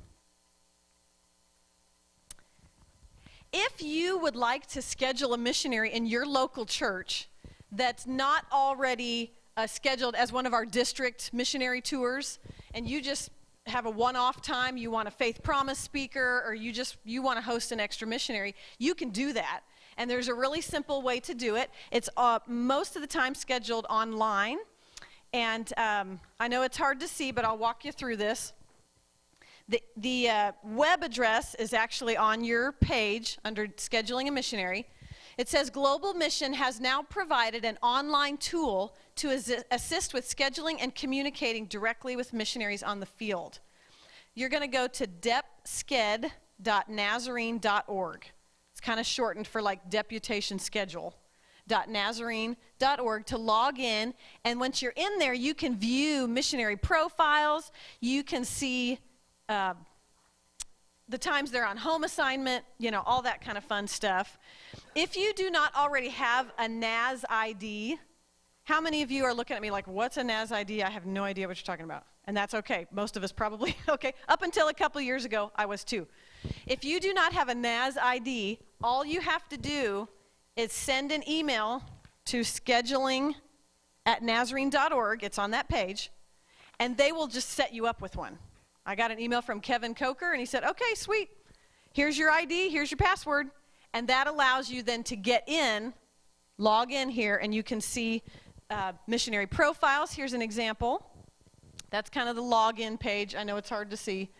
If you would like to schedule a missionary in your local church that's not already scheduled as one of our district missionary tours, and you just have a one-off time, you want a faith promise speaker, or you want to host an extra missionary, you can do that. And there's a really simple way to do it. It's most of the time scheduled online. And I know it's hard to see, but I'll walk you through this. The web address is actually on your page under Scheduling a Missionary. It says Global Mission has now provided an online tool to assist with scheduling and communicating directly with missionaries on the field. You're going to go to depsked.nazarene.org. It's kind of shortened for like deputation schedule. .nazarene.org to log in, and once you're in there, you can view missionary profiles. You can see the times they're on home assignment, all that kind of fun stuff. If you do not already have a NAS ID, how many of you are looking at me like, what's a NAS ID? I have no idea what you're talking about. And that's okay. Most of us probably, okay. Up until a couple years ago, I was too. If you do not have a NAS ID, all you have to do is send an email to scheduling@nazarene.org. It's on that page. And they will just set you up with one. I got an email from Kevin Coker, and he said, okay, sweet. Here's your ID. Here's your password. And that allows you then to get in, log in here, and you can see missionary profiles. Here's an example. That's kind of the login page. I know it's hard to see.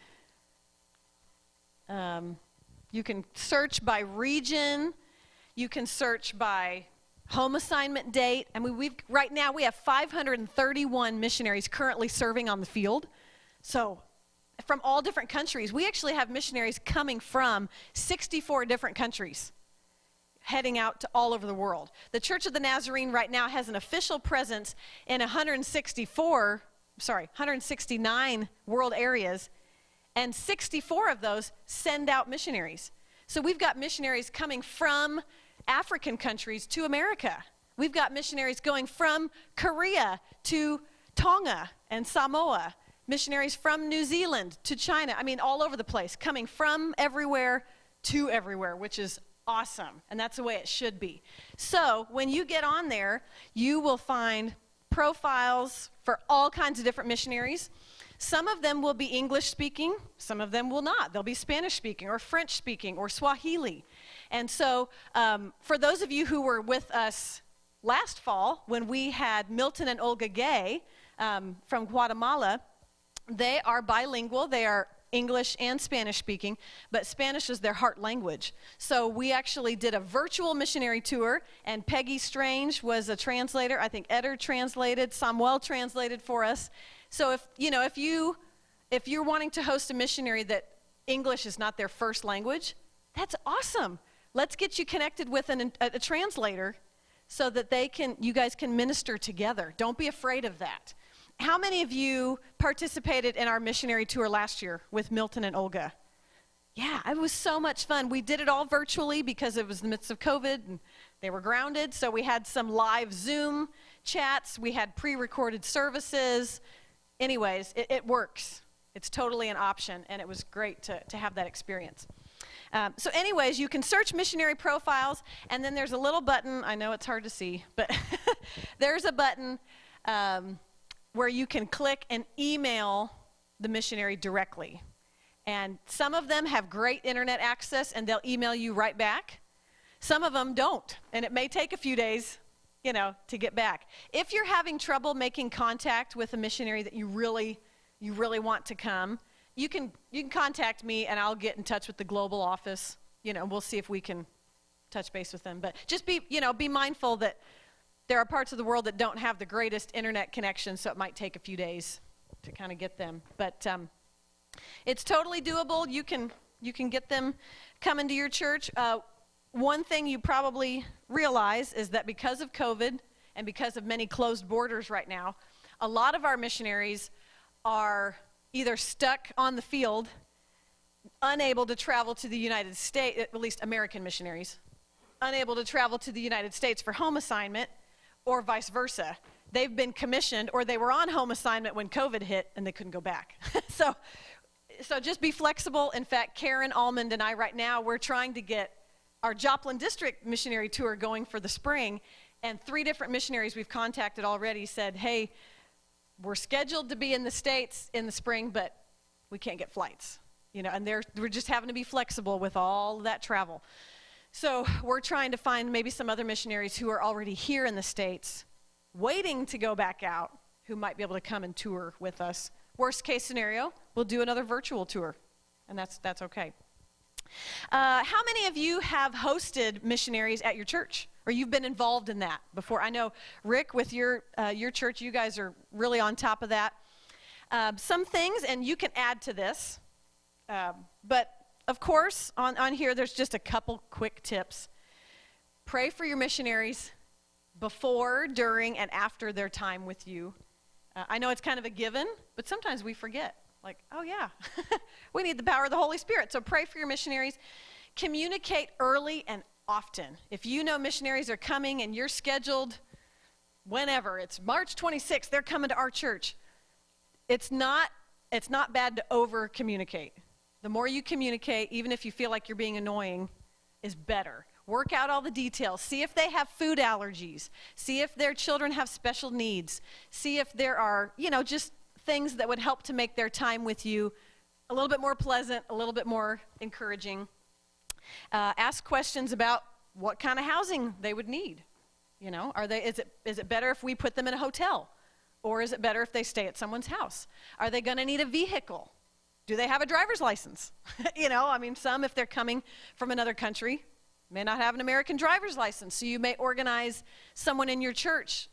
You can search by region. You can search by home assignment date. I mean, right now we have 531 missionaries currently serving on the field. So from all different countries. We actually have missionaries coming from 64 different countries, heading out to all over the world. The Church of the Nazarene right now has an official presence in 169 world areas, and 64 of those send out missionaries. So we've got missionaries coming from African countries to America. We've got missionaries going from Korea to Tonga and Samoa, missionaries from New Zealand to China. I mean, all over the place, coming from everywhere to everywhere, which is awesome. And that's the way it should be. So when you get on there, you will find profiles for all kinds of different missionaries. Some of them will be English speaking, some of them will not. They'll be Spanish speaking or French speaking or Swahili. And so for those of you who were with us last fall when we had Milton and Olga Gay from Guatemala, they are bilingual. They are English and Spanish speaking, but Spanish is their heart language. So we actually did a virtual missionary tour, and Peggy Strange was a translator. I think Eder translated, Samuel translated for us. So if you're wanting to host a missionary that English is not their first language, that's awesome. Let's get you connected with a translator so that you guys can minister together. Don't be afraid of that. How many of you participated in our missionary tour last year with Milton and Olga? Yeah, it was so much fun. We did it all virtually because it was in the midst of COVID and they were grounded. So we had some live Zoom chats. We had pre-recorded services. Anyways, it works. It's totally an option, and it was great to have that experience. So anyways, you can search missionary profiles, and then there's a little button. I know it's hard to see, but there's a button where you can click and email the missionary directly. And some of them have great internet access and they'll email you right back. Some of them don't, and it may take a few days, to get back. If you're having trouble making contact with a missionary that you really want to come, you can contact me and I'll get in touch with the global office. We'll see if we can touch base with them. But just be mindful that there are parts of the world that don't have the greatest internet connection, so it might take a few days to kind of get them. But it's totally doable. You can get them coming to your church. One thing you probably realize is that because of COVID and because of many closed borders right now, a lot of our missionaries are either stuck on the field, unable to travel to the United States, at least American missionaries, unable to travel to the United States for home assignment, or vice versa. They've been commissioned, or they were on home assignment when COVID hit and they couldn't go back. So just be flexible. In fact, Karen Almond and I right now, we're trying to get our Joplin district missionary tour going for the spring, and 3 different missionaries we've contacted already said, hey, we're scheduled to be in the States in the spring, but we can't get flights, and we're just having to be flexible with all that travel. So we're trying to find maybe some other missionaries who are already here in the States, waiting to go back out, who might be able to come and tour with us. Worst case scenario, we'll do another virtual tour, and that's okay. How many of you have hosted missionaries at your church, or you've been involved in that before? I know, Rick, with your church, you guys are really on top of that. Some things, and you can add to this, but of course, on here, there's just a couple quick tips. Pray for your missionaries before, during, and after their time with you. I know it's kind of a given, but sometimes we forget. Like, oh yeah, we need the power of the Holy Spirit. So pray for your missionaries. Communicate early and often. If you know missionaries are coming and you're scheduled whenever, it's March 26th, they're coming to our church. It's not bad to over communicate. The more you communicate, even if you feel like you're being annoying, is better. Work out all the details. See if they have food allergies. See if their children have special needs. See if there are, just things that would help to make their time with you a little bit more pleasant, a little bit more encouraging. Ask questions about what kind of housing they would need. Is it better if we put them in a hotel? Or is it better if they stay at someone's house? Are they going to need a vehicle? Do they have a driver's license? Some, if they're coming from another country, may not have an American driver's license. So you may organize someone in your church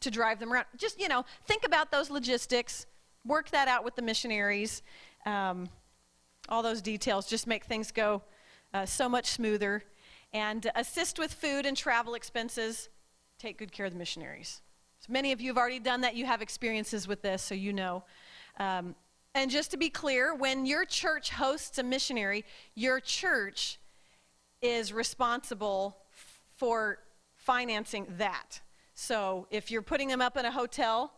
to drive them around. Just, think about those logistics. Work that out with the missionaries. All those details just make things go so much smoother. And assist with food and travel expenses. Take good care of the missionaries. So many of you have already done that. You have experiences with this, so you know. And just to be clear, when your church hosts a missionary, your church is responsible for financing that. So if you're putting them up in a hotel,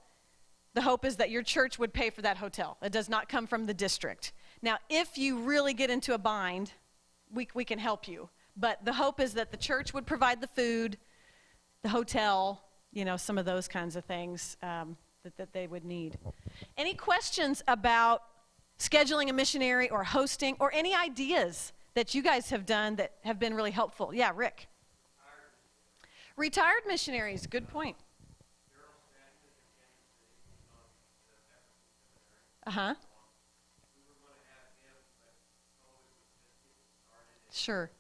the hope is that your church would pay for that hotel. It does not come from the district. Now, if you really get into a bind, we can help you. But the hope is that the church would provide the food, the hotel, some of those kinds of things that they would need. Any questions about scheduling a missionary or hosting, or any ideas that you guys have done that have been really helpful? Yeah, Rick. Retired missionaries, good point. Uh-huh. Sure.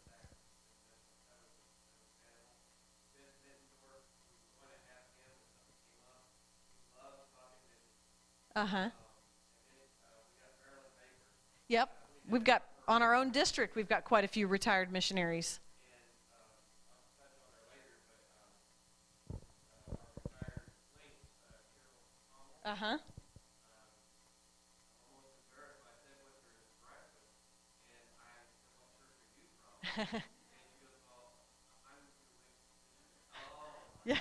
Uh-huh. Yep. We've got, on our own district, we've got quite a few retired missionaries. Uh-huh. Yeah.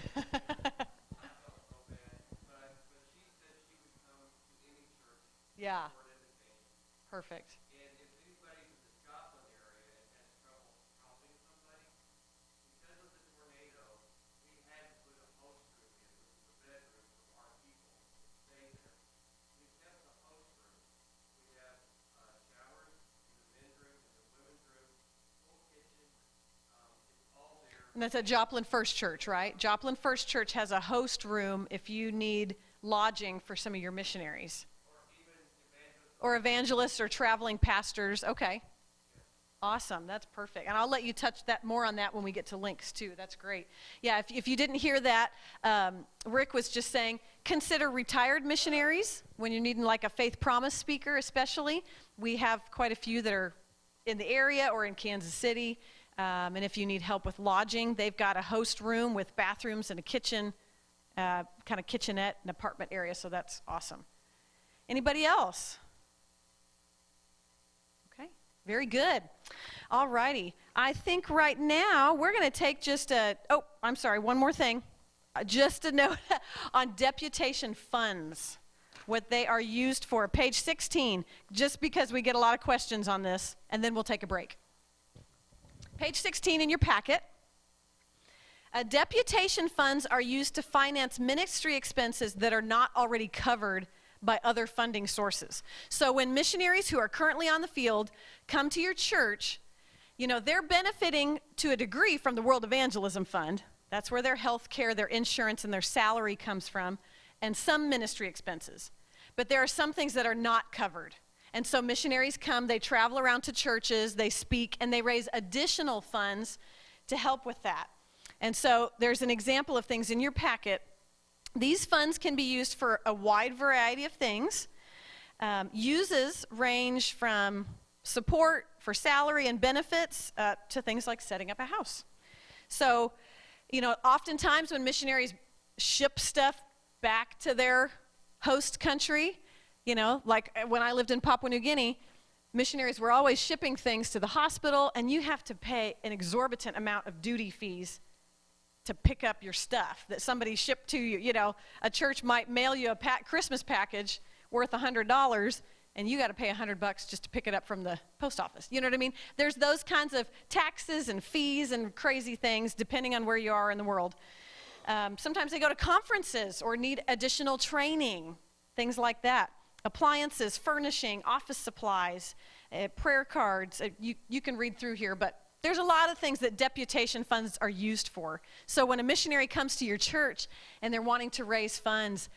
Yeah. Perfect. And that's at Joplin First Church, right? Joplin First Church has a host room if you need lodging for some of your missionaries. Or evangelists or traveling pastors. Okay. Awesome. That's perfect. And I'll let you touch that more on that when we get to links too. That's great. Yeah, if you didn't hear that, Rick was just saying, consider retired missionaries when you're needing like a faith promise speaker especially. We have quite a few that are in the area or in Kansas City. And if you need help with lodging, they've got a host room with bathrooms and a kitchen, kind of kitchenette and apartment area. So that's awesome. Anybody else? Very good. All righty. I think right now we're going to take just one more thing. Just a note on deputation funds, what they are used for. Page 16, just because we get a lot of questions on this, and then we'll take a break. Page 16 in your packet. Deputation funds are used to finance ministry expenses that are not already covered by other funding sources. So when missionaries who are currently on the field come to your church, you know, they're benefiting to a degree from the World Evangelism Fund. That's where their health care, their insurance, and their salary comes from, and some ministry expenses. But there are some things that are not covered. And so missionaries come, they travel around to churches, they speak, and they raise additional funds to help with that. And so there's an example of things in your packet. These funds can be used for a wide variety of things. Uses range from support for salary and benefits to things like setting up a house. So, you know, oftentimes when missionaries ship stuff back to their host country, you know, like when I lived in Papua New Guinea, missionaries were always shipping things to the hospital, and you have to pay an exorbitant amount of duty fees to pick up your stuff that somebody shipped to you. You know, a church might mail you a Christmas package worth $100, and you got to pay $100 just to pick it up from the post office. You know what I mean? There's those kinds of taxes and fees and crazy things depending on where you are in the world. Sometimes they go to conferences or need additional training, things like that. Appliances, furnishing, office supplies, prayer cards. You can read through here, but there's a lot of things that deputation funds are used for. So when a missionary comes to your church and they're wanting to raise funds,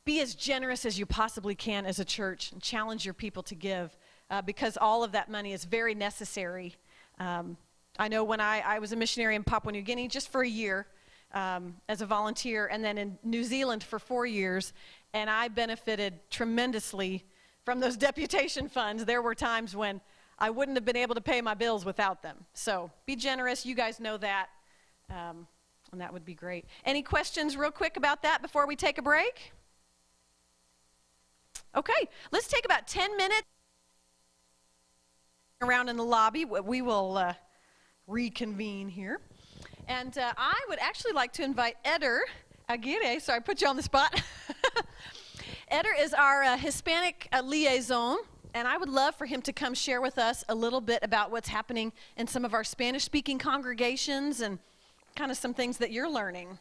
be as generous as you possibly can as a church and challenge your people to give because all of that money is very necessary. I know when I was a missionary in Papua New Guinea just for a year as a volunteer, and then in New Zealand for 4 years, and I benefited tremendously from those deputation funds. There were times when I wouldn't have been able to pay my bills without them. So be generous. You guys know that, and that would be great. Any questions real quick about that before we take a break? Okay, let's take about 10 minutes around in the lobby. We will reconvene here. And I would actually like to invite Eder Aguirre. Sorry, I put you on the spot. Eder is our Hispanic liaison. And I would love for him to come share with us a little bit about what's happening in some of our Spanish-speaking congregations and kind of some things that you're learning.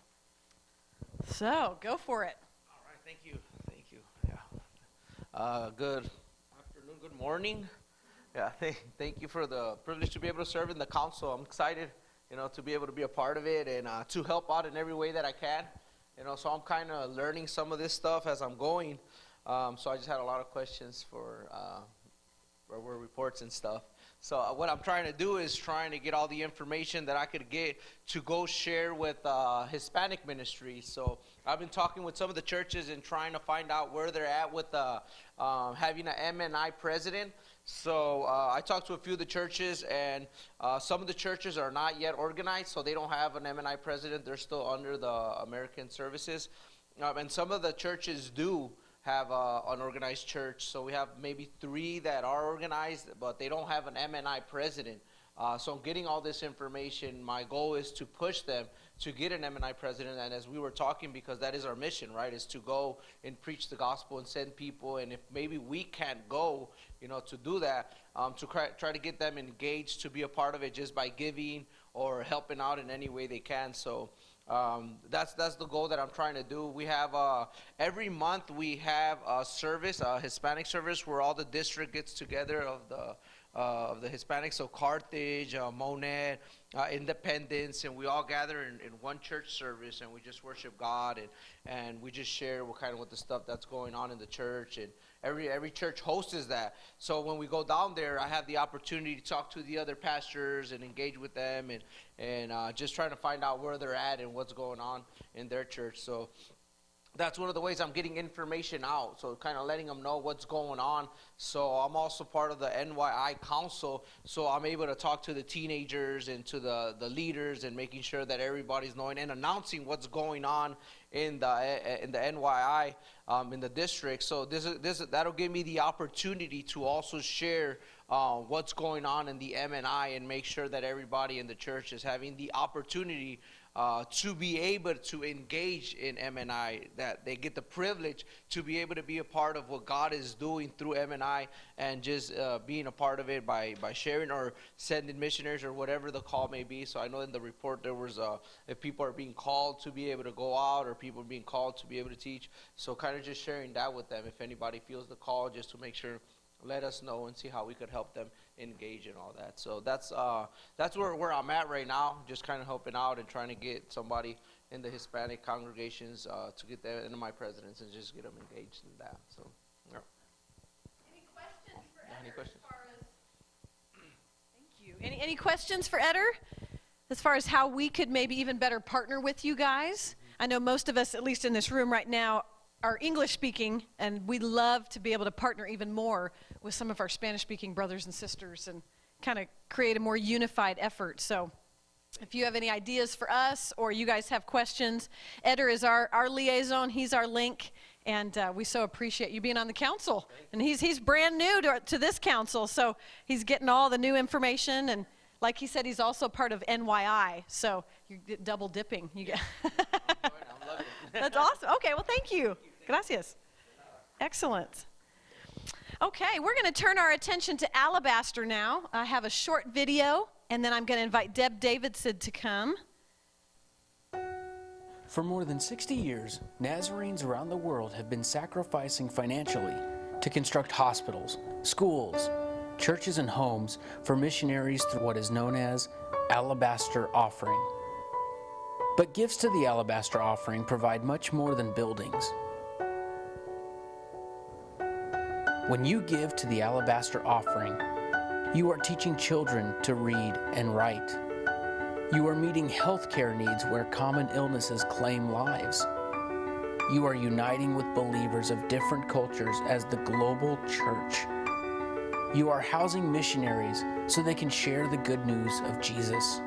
So, go for it. All right, thank you. Thank you. Yeah. Good afternoon, good morning. Yeah, thank you for the privilege to be able to serve in the council. I'm excited, you know, to be able to be a part of it and to help out in every way that I can. You know, so I'm kind of learning some of this stuff as I'm going. So I just had a lot of questions for reports and stuff. So what I'm trying to do is trying to get all the information that I could get to go share with Hispanic ministry. So I've been talking with some of the churches and trying to find out where they're at with having an NMI president. So I talked to a few of the churches, and some of the churches are not yet organized, so they don't have an NMI president. They're still under the American Services. And some of the churches do have an organized church. So we have maybe 3 that are organized, but they don't have an MNI president. So I'm getting all this information. My goal is to push them to get an MNI president. And as we were talking, because that is our mission, right, is to go and preach the gospel and send people. And if maybe we can't go, you know, to do that, to try to get them engaged to be a part of it just by giving or helping out in any way they can. So that's the goal that I'm trying to do. We have every month we have a service, a Hispanic service, where all the district gets together of of the Hispanics, so Carthage, Monet, Independence, and we all gather in one church service, and we just worship God, and we just share what the stuff that's going on in the church, and every church hosts that. So when we go down there, I have the opportunity to talk to the other pastors and engage with them, and just trying to find out where they're at and what's going on in their church. So that's one of the ways I'm getting information out, so kind of letting them know what's going on. So I'm also part of the NYI Council, so I'm able to talk to the teenagers and to the leaders and making sure that everybody's knowing and announcing what's going on in the NYI in the district. So that'll give me the opportunity to also share what's going on in the MNI and make sure that everybody in the church is having the opportunity to be able to engage in MNI, that they get the privilege to be able to be a part of what God is doing through MNI, and just being a part of it by sharing or sending missionaries or whatever the call may be. So I know in the report there was if people are being called to be able to go out, or people being called to be able to teach. So kind of just sharing that with them. If anybody feels the call, just to make sure, let us know and see how we could help them engage in all that. So that's where I'm at right now, just kind of helping out and trying to get somebody in the Hispanic congregations to get them into my presidents and just get them engaged in that. So, yeah. Any questions for Eder? Any questions? Thank you. Any questions for Eder as far as how we could maybe even better partner with you guys? I know most of us, at least in this room right now, are English speaking, and we'd love to be able to partner even more with some of our Spanish speaking brothers and sisters and kind of create a more unified effort. So if you have any ideas for us, or you guys have questions, Eder is our liaison. He's our link, and we so appreciate you being on the council. And he's brand new to this council, so he's getting all the new information, and like he said, he's also part of NYI, so you're double dipping. You get I'm loving it. That's awesome. Okay, well, thank you. Gracias. Excellent. Okay, we're going to turn our attention to Alabaster now. I have a short video, and then I'm going to invite Deb Davidson to come. For more than 60 years, Nazarenes around the world have been sacrificing financially to construct hospitals, schools, churches, and homes for missionaries through what is known as Alabaster Offering. But gifts to the Alabaster Offering provide much more than buildings. When you give to the Alabaster Offering, you are teaching children to read and write. You are meeting healthcare needs where common illnesses claim lives. You are uniting with believers of different cultures as the global church. You are housing missionaries so they can share the good news of Jesus.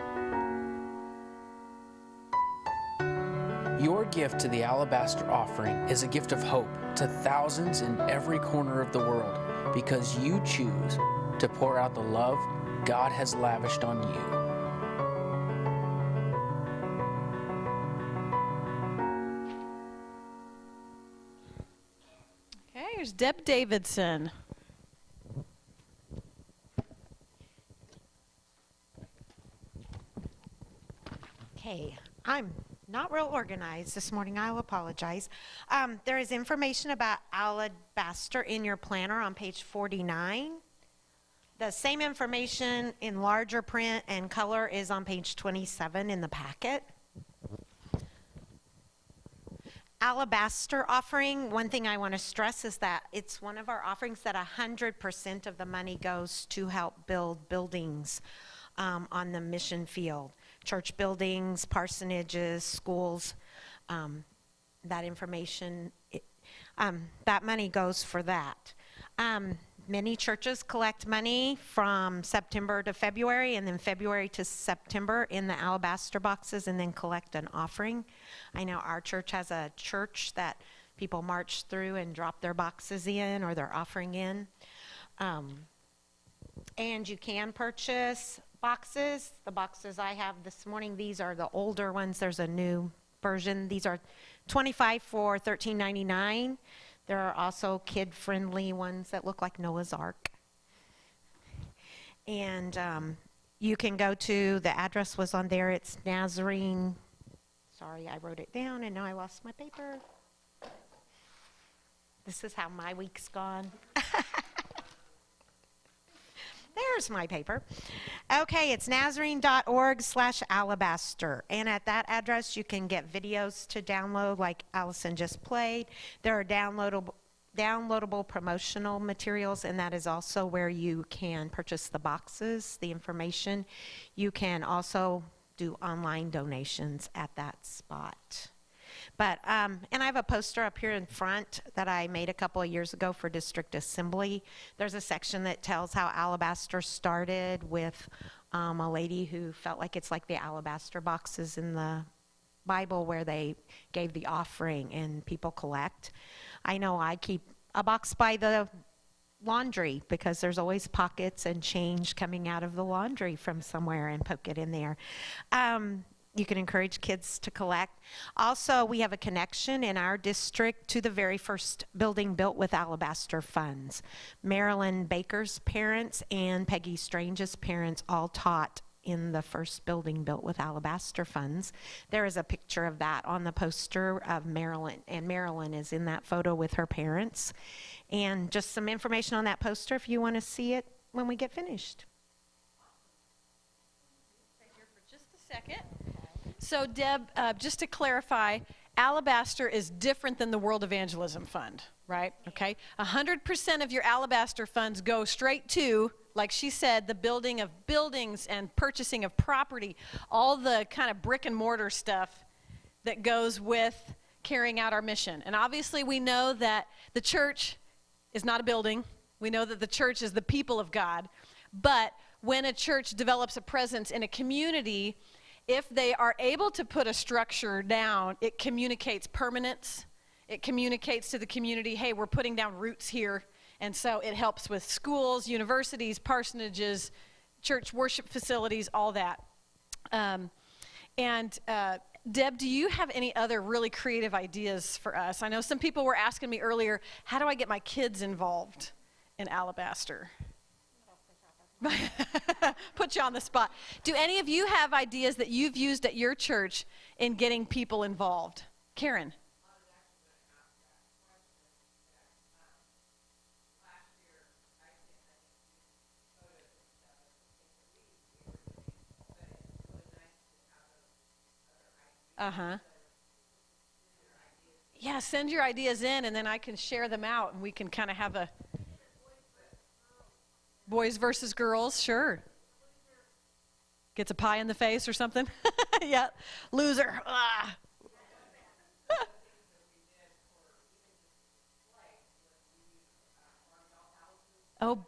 Your gift to the Alabaster Offering is a gift of hope to thousands in every corner of the world, because you choose to pour out the love God has lavished on you. Okay, here's Deb Davidson. Okay, I'm not real organized this morning. I'll apologize. There is information about Alabaster in your planner on page 49. The same information in larger print and color is on page 27 in the packet. Alabaster Offering, one thing I want to stress is that it's one of our offerings that 100% of the money goes to help build buildings on the mission field. Church buildings, parsonages, schools, that information, that money goes for that. Many churches collect money from September to February, and then February to September in the alabaster boxes, and then collect an offering. I know our church has a church that people march through and drop their boxes in, or their offering in. And you can purchase boxes. The boxes I have this morning, these are the older ones. There's a new version. These are $25 for $13.99. There are also kid-friendly ones that look like Noah's Ark. And you can go to, the address was on there, it's Nazarene. Sorry, I wrote it down and now I lost my paper. This is how my week's gone. There's my paper. Okay, it's nazarene.org/alabaster. And at that address, you can get videos to download like Allison just played. There are downloadable promotional materials, and that is also where you can purchase the boxes, the information. You can also do online donations at that spot. But, and I have a poster up here in front that I made a couple of years ago for District Assembly. There's a section that tells how Alabaster started with a lady who felt like it's like the alabaster boxes in the Bible where they gave the offering and people collect. I know I keep a box by the laundry because there's always pockets and change coming out of the laundry from somewhere, and poke it in there. You can encourage kids to collect. Also, we have a connection in our district to the very first building built with alabaster funds. Marilyn Baker's parents and Peggy Strange's parents all taught in the first building built with alabaster funds. There is a picture of that on the poster of Marilyn, and Marilyn is in that photo with her parents. And just some information on that poster if you want to see it when we get finished. Stay here for just a second. So Deb, just to clarify, Alabaster is different than the World Evangelism Fund, right? Okay, 100% of your Alabaster funds go straight to, like she said, the building of buildings and purchasing of property, all the kind of brick and mortar stuff that goes with carrying out our mission. And obviously we know that the church is not a building. We know that the church is the people of God. But when a church develops a presence in a community, if they are able to put a structure down, it communicates permanence. It communicates to the community, hey, we're putting down roots here. And so it helps with schools, universities, parsonages, church worship facilities, all that. Deb, do you have any other really creative ideas for us? I know some people were asking me earlier, how do I get my kids involved in Alabaster? Put you on the spot. Do any of you have ideas that you've used at your church in getting people involved? Karen? Uh-huh. Yeah, send your ideas in, and then I can share them out, and we can kind of have a boys versus girls, sure. Gets a pie in the face or something. Yeah, loser. Ah. Oh,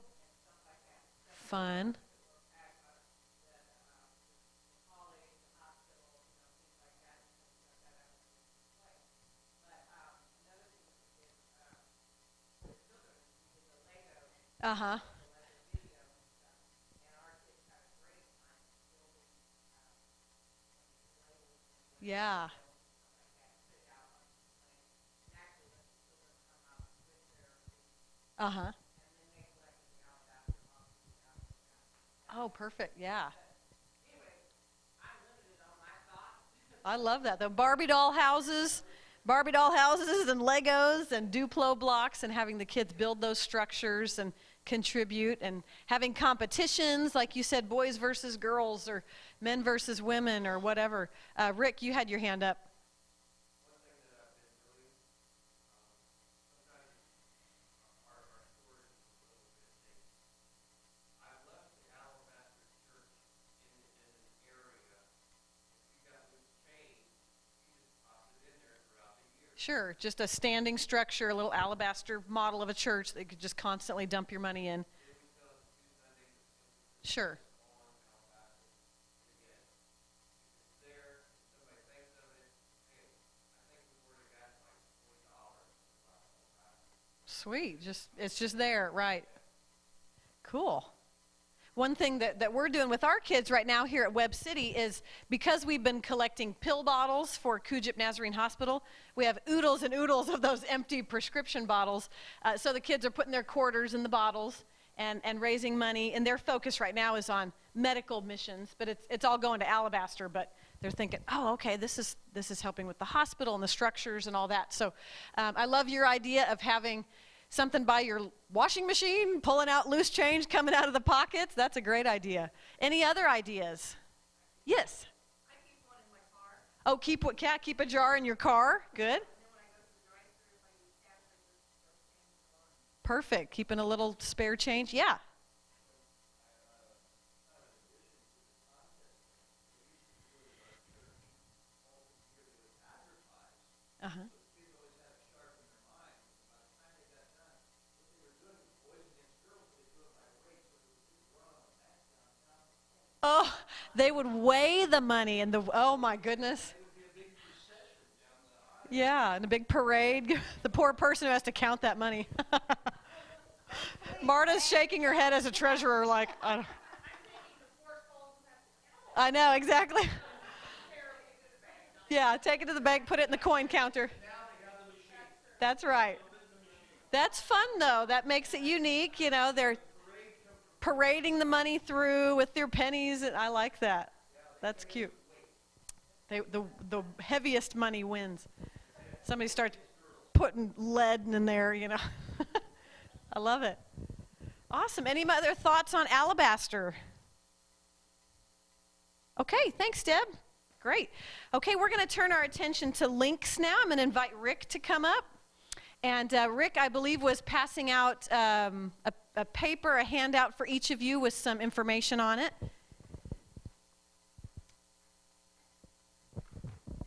fun. Uh-huh. Yeah. Uh-huh. Oh, perfect. Yeah. I love that. The Barbie doll houses and Legos and Duplo blocks, and having the kids build those structures and contribute, and having competitions, like you said, boys versus girls or men versus women or whatever. Rick, you had your hand up. Sure, just a standing structure, a little alabaster model of a church that you could just constantly dump your money in. Sure. Sweet, it's just there, right. Cool. One thing that we're doing with our kids right now here at Webb City is, because we've been collecting pill bottles for Kujip Nazarene Hospital, we have oodles and oodles of those empty prescription bottles. So the kids are putting their quarters in the bottles and raising money, and their focus right now is on medical missions, but it's all going to Alabaster, but they're thinking, oh, okay, this is helping with the hospital and the structures and all that. So I love your idea of having something by your washing machine, pulling out loose change coming out of the pockets. That's a great idea. Any other ideas? Yes. I keep one in my car. Oh, keep a jar in your car. Good. Perfect. Keeping a little spare change. Yeah. Uh-huh. Oh, they would weigh the money and oh my goodness. Yeah, and a big parade. The poor person who has to count that money. Marta's shaking her head as a treasurer like, I know, exactly. Yeah, take it to the bank, put it in the coin counter. That's right. That's fun, though. That makes it unique. You know, they're parading the money through with their pennies. I like that. That's cute. The heaviest money wins. Somebody starts putting lead in there, you know. I love it. Awesome. Any other thoughts on alabaster? Okay, thanks, Deb. Great. Okay, we're going to turn our attention to links now. I'm going to invite Rick to come up. And Rick, I believe, was passing out a paper, a handout for each of you with some information on it.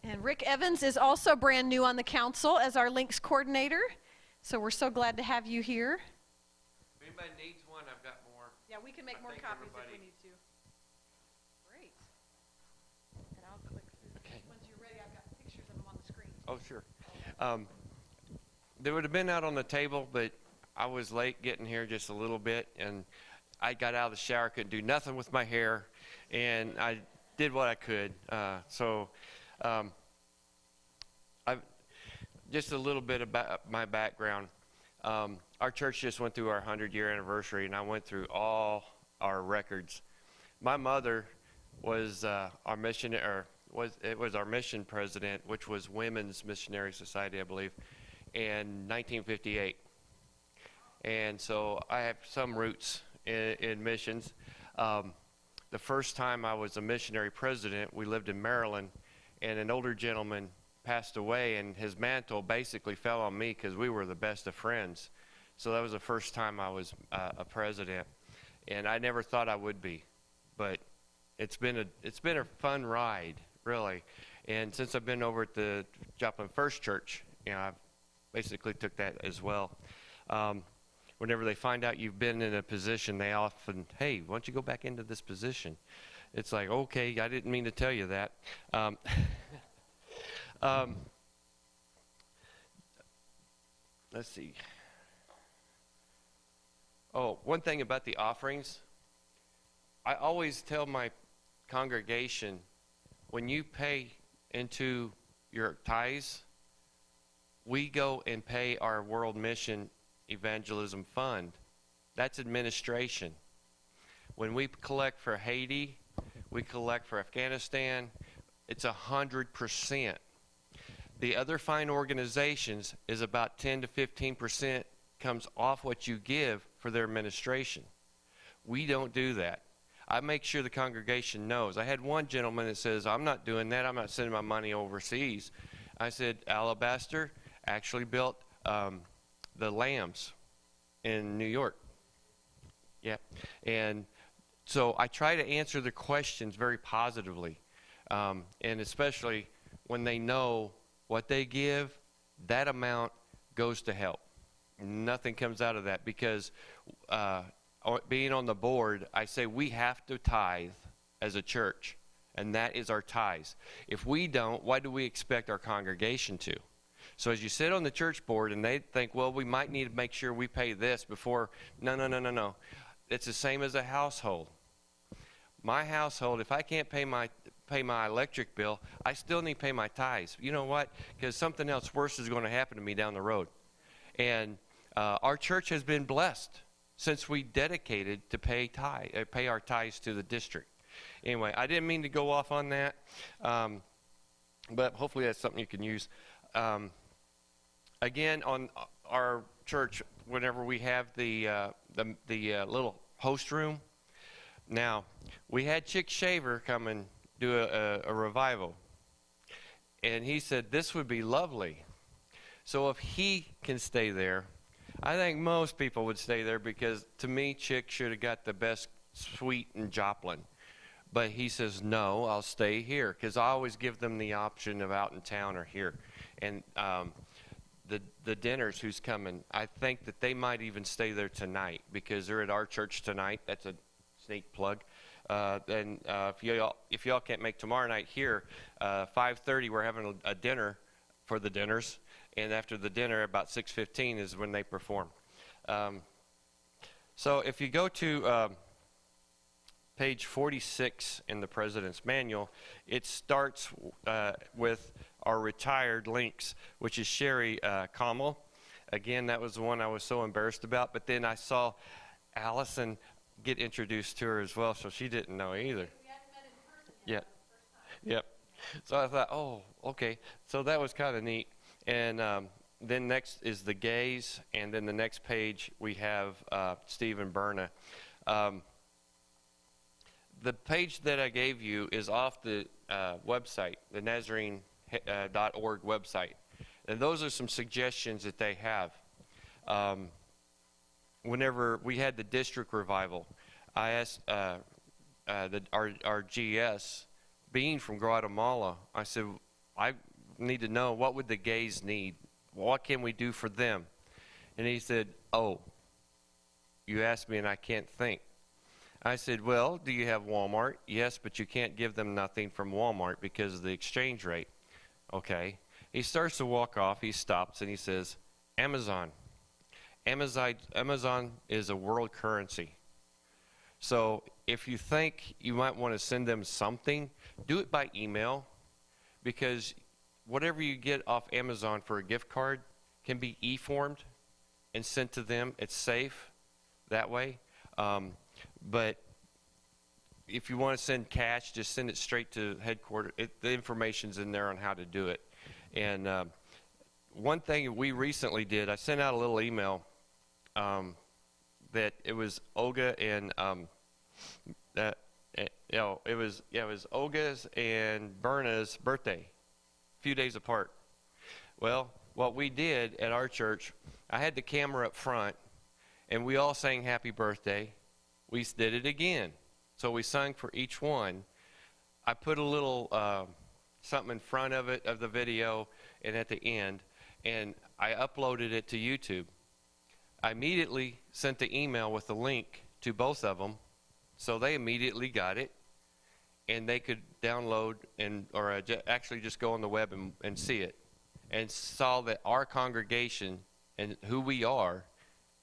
And Rick Evans is also brand new on the council as our links coordinator. So we're so glad to have you here. If anybody needs one, I've got more. Yeah, we can make more copies if we need to. Great. And I'll click through. Okay. Once you're ready, I've got pictures of them on the screen. Oh, sure. They would have been out on the table, but I was late getting here just a little bit, and I got out of the shower, couldn't do nothing with my hair, and I did what I could. Just a little bit about my background. Our church just went through our 100-year anniversary, and I went through all our records. My mother was our mission president, which was Women's Missionary Society, I believe, in 1958. And so I have some roots in missions. The first time I was a missionary president, we lived in Maryland, and an older gentleman passed away, and his mantle basically fell on me because we were the best of friends. So that was the first time I was a president, and I never thought I would be, but it's been a fun ride, really. And since I've been over at the Joplin First Church, you know, I've basically took that as well. Whenever they find out you've been in a position, they often, hey, why don't you go back into this position? It's like, okay, I didn't mean to tell you that. Let's see. Oh, one thing about the offerings, I always tell my congregation, when you pay into your tithes, we go and pay our World Mission Evangelism Fund. That's administration. When we collect for Haiti, we collect for Afghanistan, it's 100%. The other fine organizations is about 10 to 15% comes off what you give for their administration. We don't do that. I make sure the congregation knows. I had one gentleman that says, I'm not doing that. I'm not sending my money overseas. I said, Alabaster actually built the Lambs in New York. Yeah. And so I try to answer the questions very positively. And especially when they know what they give, that amount goes to help. Nothing comes out of that because being on the board, I say we have to tithe as a church, and that is our tithes. If we don't, why do we expect our congregation to? So as you sit on the church board and they think, well, we might need to make sure we pay this before, no. It's the same as a household. My household, if I can't pay my electric bill, I still need to pay my tithes. You know what? Because something else worse is going to happen to me down the road. And our church has been blessed since we dedicated to pay our tithes to the district. Anyway, I didn't mean to go off on that, but hopefully that's something you can use. Again, on our church whenever we have the little host room. Now, we had Chick Shaver come and do a revival, and he said this would be lovely. So if he can stay there, I think most people would stay there, because to me, Chick should have got the best suite in Joplin. But he says, no, I'll stay here, because I always give them the option of out in town or here. And the dinners who's coming, I think that they might even stay there tonight, because they're at our church tonight. That's a sneak plug. And if y'all can't make tomorrow night here, 5:30 we're having a dinner for the dinners, and after the dinner about 6:15 is when they perform. So if you go to page 46 in the President's Manual, it starts with our retired links, which is Sherry Kamal. Again, that was the one I was so embarrassed about, but then I saw Allison get introduced to her as well, so she didn't know either. We hadn't met in person yet. Yep. So I thought, oh, okay. So that was kind of neat. And then next is the gays, and then the next page we have Steve and Berna. The page that I gave you is off the website, the Nazarene.org website. And those are some suggestions that they have. Whenever we had the district revival, I asked our GS, being from Guatemala, I said, I need to know, what would the gays need? What can we do for them? And he said, oh, you asked me and I can't think. I said, well, do you have Walmart? Yes, but you can't give them nothing from Walmart because of the exchange rate. Okay. He starts to walk off. He stops and he says, Amazon. Amazon is a world currency. So if you think you might want to send them something, do it by email, because whatever you get off Amazon for a gift card can be e-formed and sent to them. It's safe that way. But if you want to send cash, just send it straight to headquarters. The information's in there on how to do it. And one thing we recently did, I sent out a little email that it was Olga and it was Olga's and Berna's birthday, a few days apart. Well, what we did at our church, I had the camera up front, and we all sang happy birthday. We did it again. So we sung for each one. I put a little something in front of it, of the video, and at the end, and I uploaded it to YouTube. I immediately sent the email with the link to both of them, so they immediately got it, and they could download or actually just go on the web and see it, and saw that our congregation and who we are,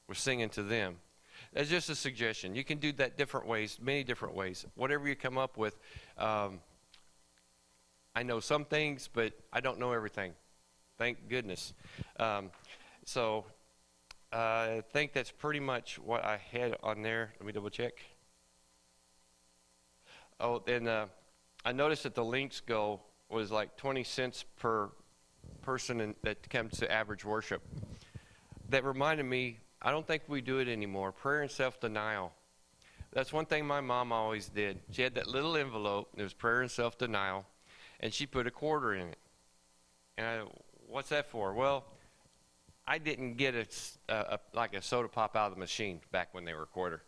we're singing to them. That's just a suggestion. You can do that different ways, many different ways. Whatever you come up with. I know some things, but I don't know everything. Thank goodness. So I think that's pretty much what I had on there. Let me double check. Oh, and I noticed that the links was like 20 cents per person that comes to average worship. That reminded me, I don't think we do it anymore. Prayer and self-denial. That's one thing my mom always did. She had that little envelope. It was prayer and self-denial, and she put a quarter in it. And what's that for? Well, I didn't get like a soda pop out of the machine back when they were a quarter,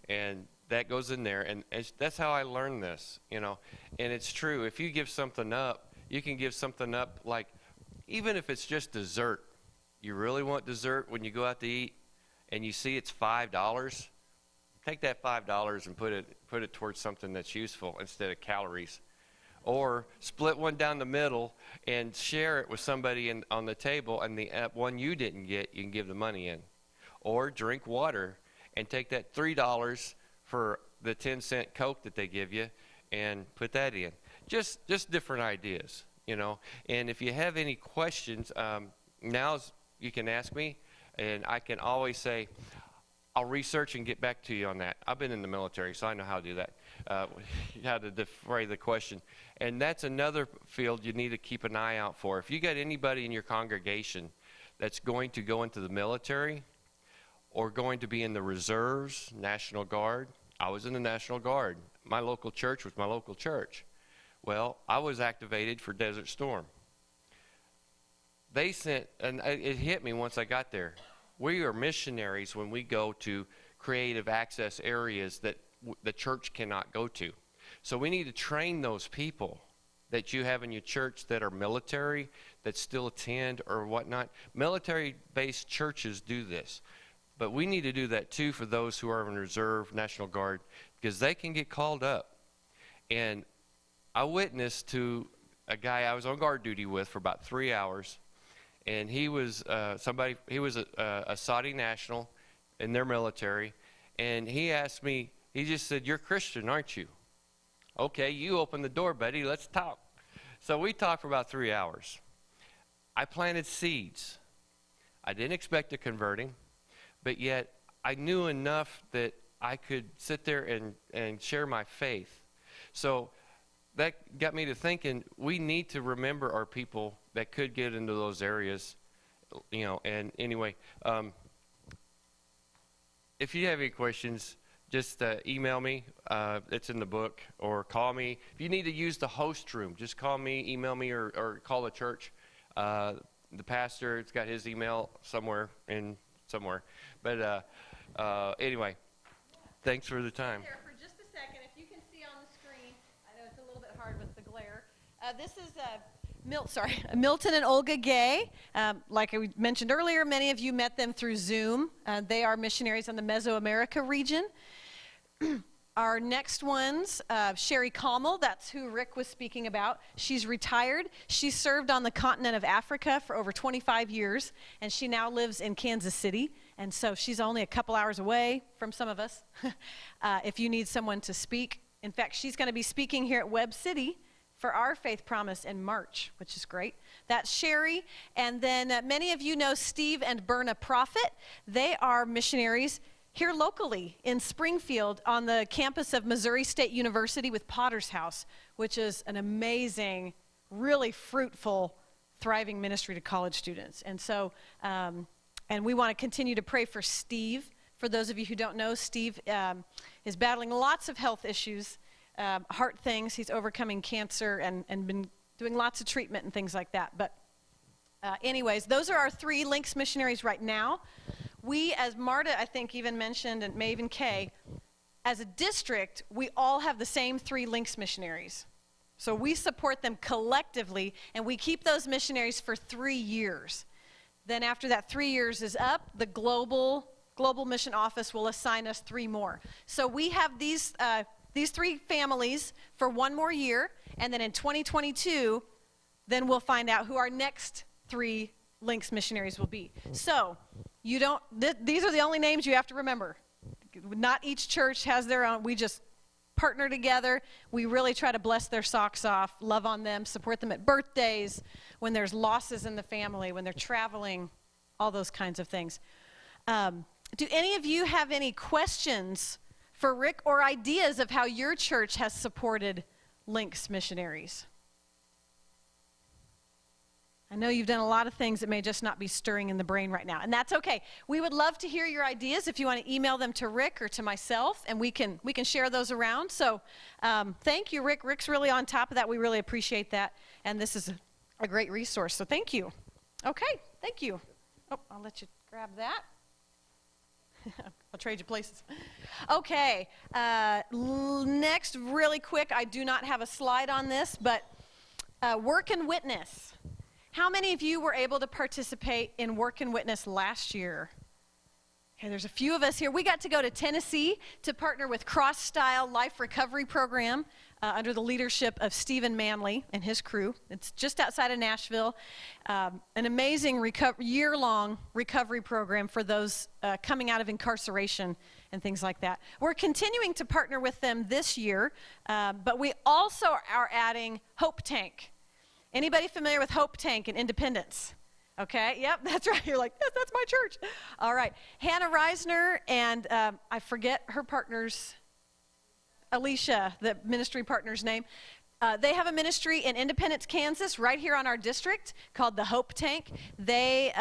and that goes in there. And that's how I learned this, you know. And it's true. If you give something up, you can give something up, like even if it's just dessert. You really want dessert when you go out to eat, and you see it's $5, take that $5 and put it towards something that's useful instead of calories. Or split one down the middle and share it with somebody on the table, and the one you didn't get, you can give the money in. Or drink water and take that $3 for the 10-cent Coke that they give you and put that in. Just different ideas, you know. And if you have any questions, you can ask me, and I can always say, I'll research and get back to you on that. I've been in the military, so I know how to do that, how to defray the question. And that's another field you need to keep an eye out for. If you got anybody in your congregation that's going to go into the military, or going to be in the reserves, National Guard. I was in the National Guard. My local church was my local church. Well, I was activated for Desert Storm. They sent, and it hit me once I got there. We are missionaries when we go to creative access areas that the church cannot go to. So we need to train those people that you have in your church that are military, that still attend or whatnot. Military-based churches do this. But we need to do that too for those who are in reserve, National Guard, because they can get called up. And I witnessed to a guy I was on guard duty with for about 3 hours, and he was a Saudi national in their military, and he asked me, he just said, "You're Christian, aren't you?" "Okay, you open the door, buddy, let's talk." So we talked for about 3 hours. I planted seeds. I didn't expect to convert him, but yet I knew enough that I could sit there and share my faith. So that got me to thinking we need to remember our people that could get into those areas, you know. And anyway, if you have any questions, just email me. It's in the book, or call me. If you need to use the host room, just call me, email me, or call the church. The pastor, it's got his email somewhere. But anyway, thanks for the time. There for just a second, if you can see on the screen, I know it's a little bit hard with the glare. This is Milton and Olga Gay. Like I mentioned earlier, many of you met them through Zoom. They are missionaries in the Mesoamerica region. Our next ones, Sherry Kamal, that's who Rick was speaking about. She's retired. She served on the continent of Africa for over 25 years, and she now lives in Kansas City. And so she's only a couple hours away from some of us if you need someone to speak. In fact, she's going to be speaking here at Webb City for our Faith Promise in March, which is great. That's Sherry. And then many of you know Steve and Berna Prophet. They are missionaries here locally in Springfield on the campus of Missouri State University with Potter's House, which is an amazing, really fruitful, thriving ministry to college students. And so, and we want to continue to pray for Steve. For those of you who don't know, Steve is battling lots of health issues, heart things. He's overcoming cancer and been doing lots of treatment and things like that. But anyways, those are our 3 Links missionaries right now. We, as Marta, I think, even mentioned, and may even Kay, as a district, we all have the same 3 Links missionaries. So we support them collectively, and we keep those missionaries for 3 years. Then after that 3 years is up, the Global Mission Office will assign us 3 more. So we have these 3 families for 1 more year, and then in 2022, then we'll find out who our next 3 Links missionaries will be. So you don't, these are the only names you have to remember. Not each church has their own. We just partner together. We really try to bless their socks off, love on them, support them at birthdays, when there's losses in the family, when they're traveling, all those kinds of things. Do any of you have any questions for Rick or ideas of how your church has supported Links missionaries? I know you've done a lot of things that may just not be stirring in the brain right now, and that's okay. We would love to hear your ideas if you want to email them to Rick or to myself, and we can share those around. So thank you, Rick. Rick's really on top of that. We really appreciate that, and this is a great resource, so thank you. Okay, thank you. Oh, I'll let you grab that. I'll trade you places. Okay, next, really quick, I do not have a slide on this, but work and witness. How many of you were able to participate in Work and Witness last year? Okay, there's a few of us here. We got to go to Tennessee to partner with Cross Style Life Recovery Program under the leadership of Stephen Manley and his crew. It's just outside of Nashville. An amazing year-long recovery program for those coming out of incarceration and things like that. We're continuing to partner with them this year, but we also are adding Hope Tank. Anybody familiar with Hope Tank in Independence? Okay, yep, that's right. You're like, yes, that's my church. All right, Hannah Reisner and I forget her partner's, Alicia, the ministry partner's name. They have a ministry in Independence, Kansas, right here on our district called the Hope Tank. They,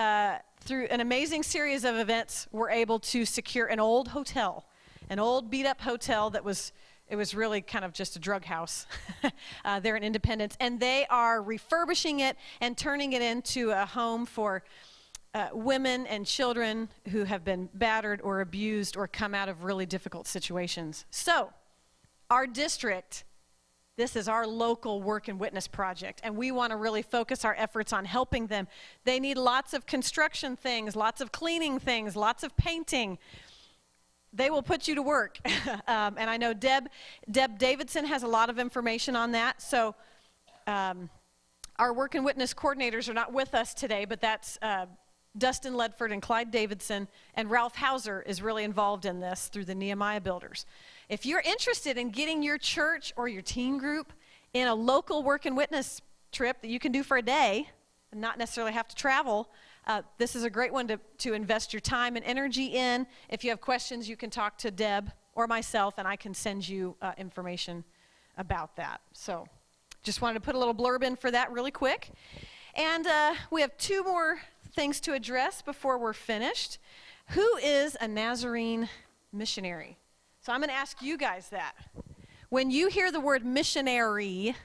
through an amazing series of events, were able to secure an old hotel, an old beat-up hotel that was really kind of just a drug house there in Independence. And they are refurbishing it and turning it into a home for women and children who have been battered or abused or come out of really difficult situations. So, our district, this is our local work and witness project, and we want to really focus our efforts on helping them. They need lots of construction things, lots of cleaning things, lots of painting. They will put you to work. And I know Deb Davidson has a lot of information on that. So our work and witness coordinators are not with us today, but that's Dustin Ledford and Clyde Davidson, and Ralph Hauser is really involved in this through the Nehemiah Builders. If you're interested in getting your church or your teen group in a local work and witness trip that you can do for a day and not necessarily have to travel, this is a great one to invest your time and energy in. If you have questions, you can talk to Deb or myself, and I can send you information about that. So just wanted to put a little blurb in for that really quick. And we have two more things to address before we're finished. Who is a Nazarene missionary? So I'm going to ask you guys that. When you hear the word missionary,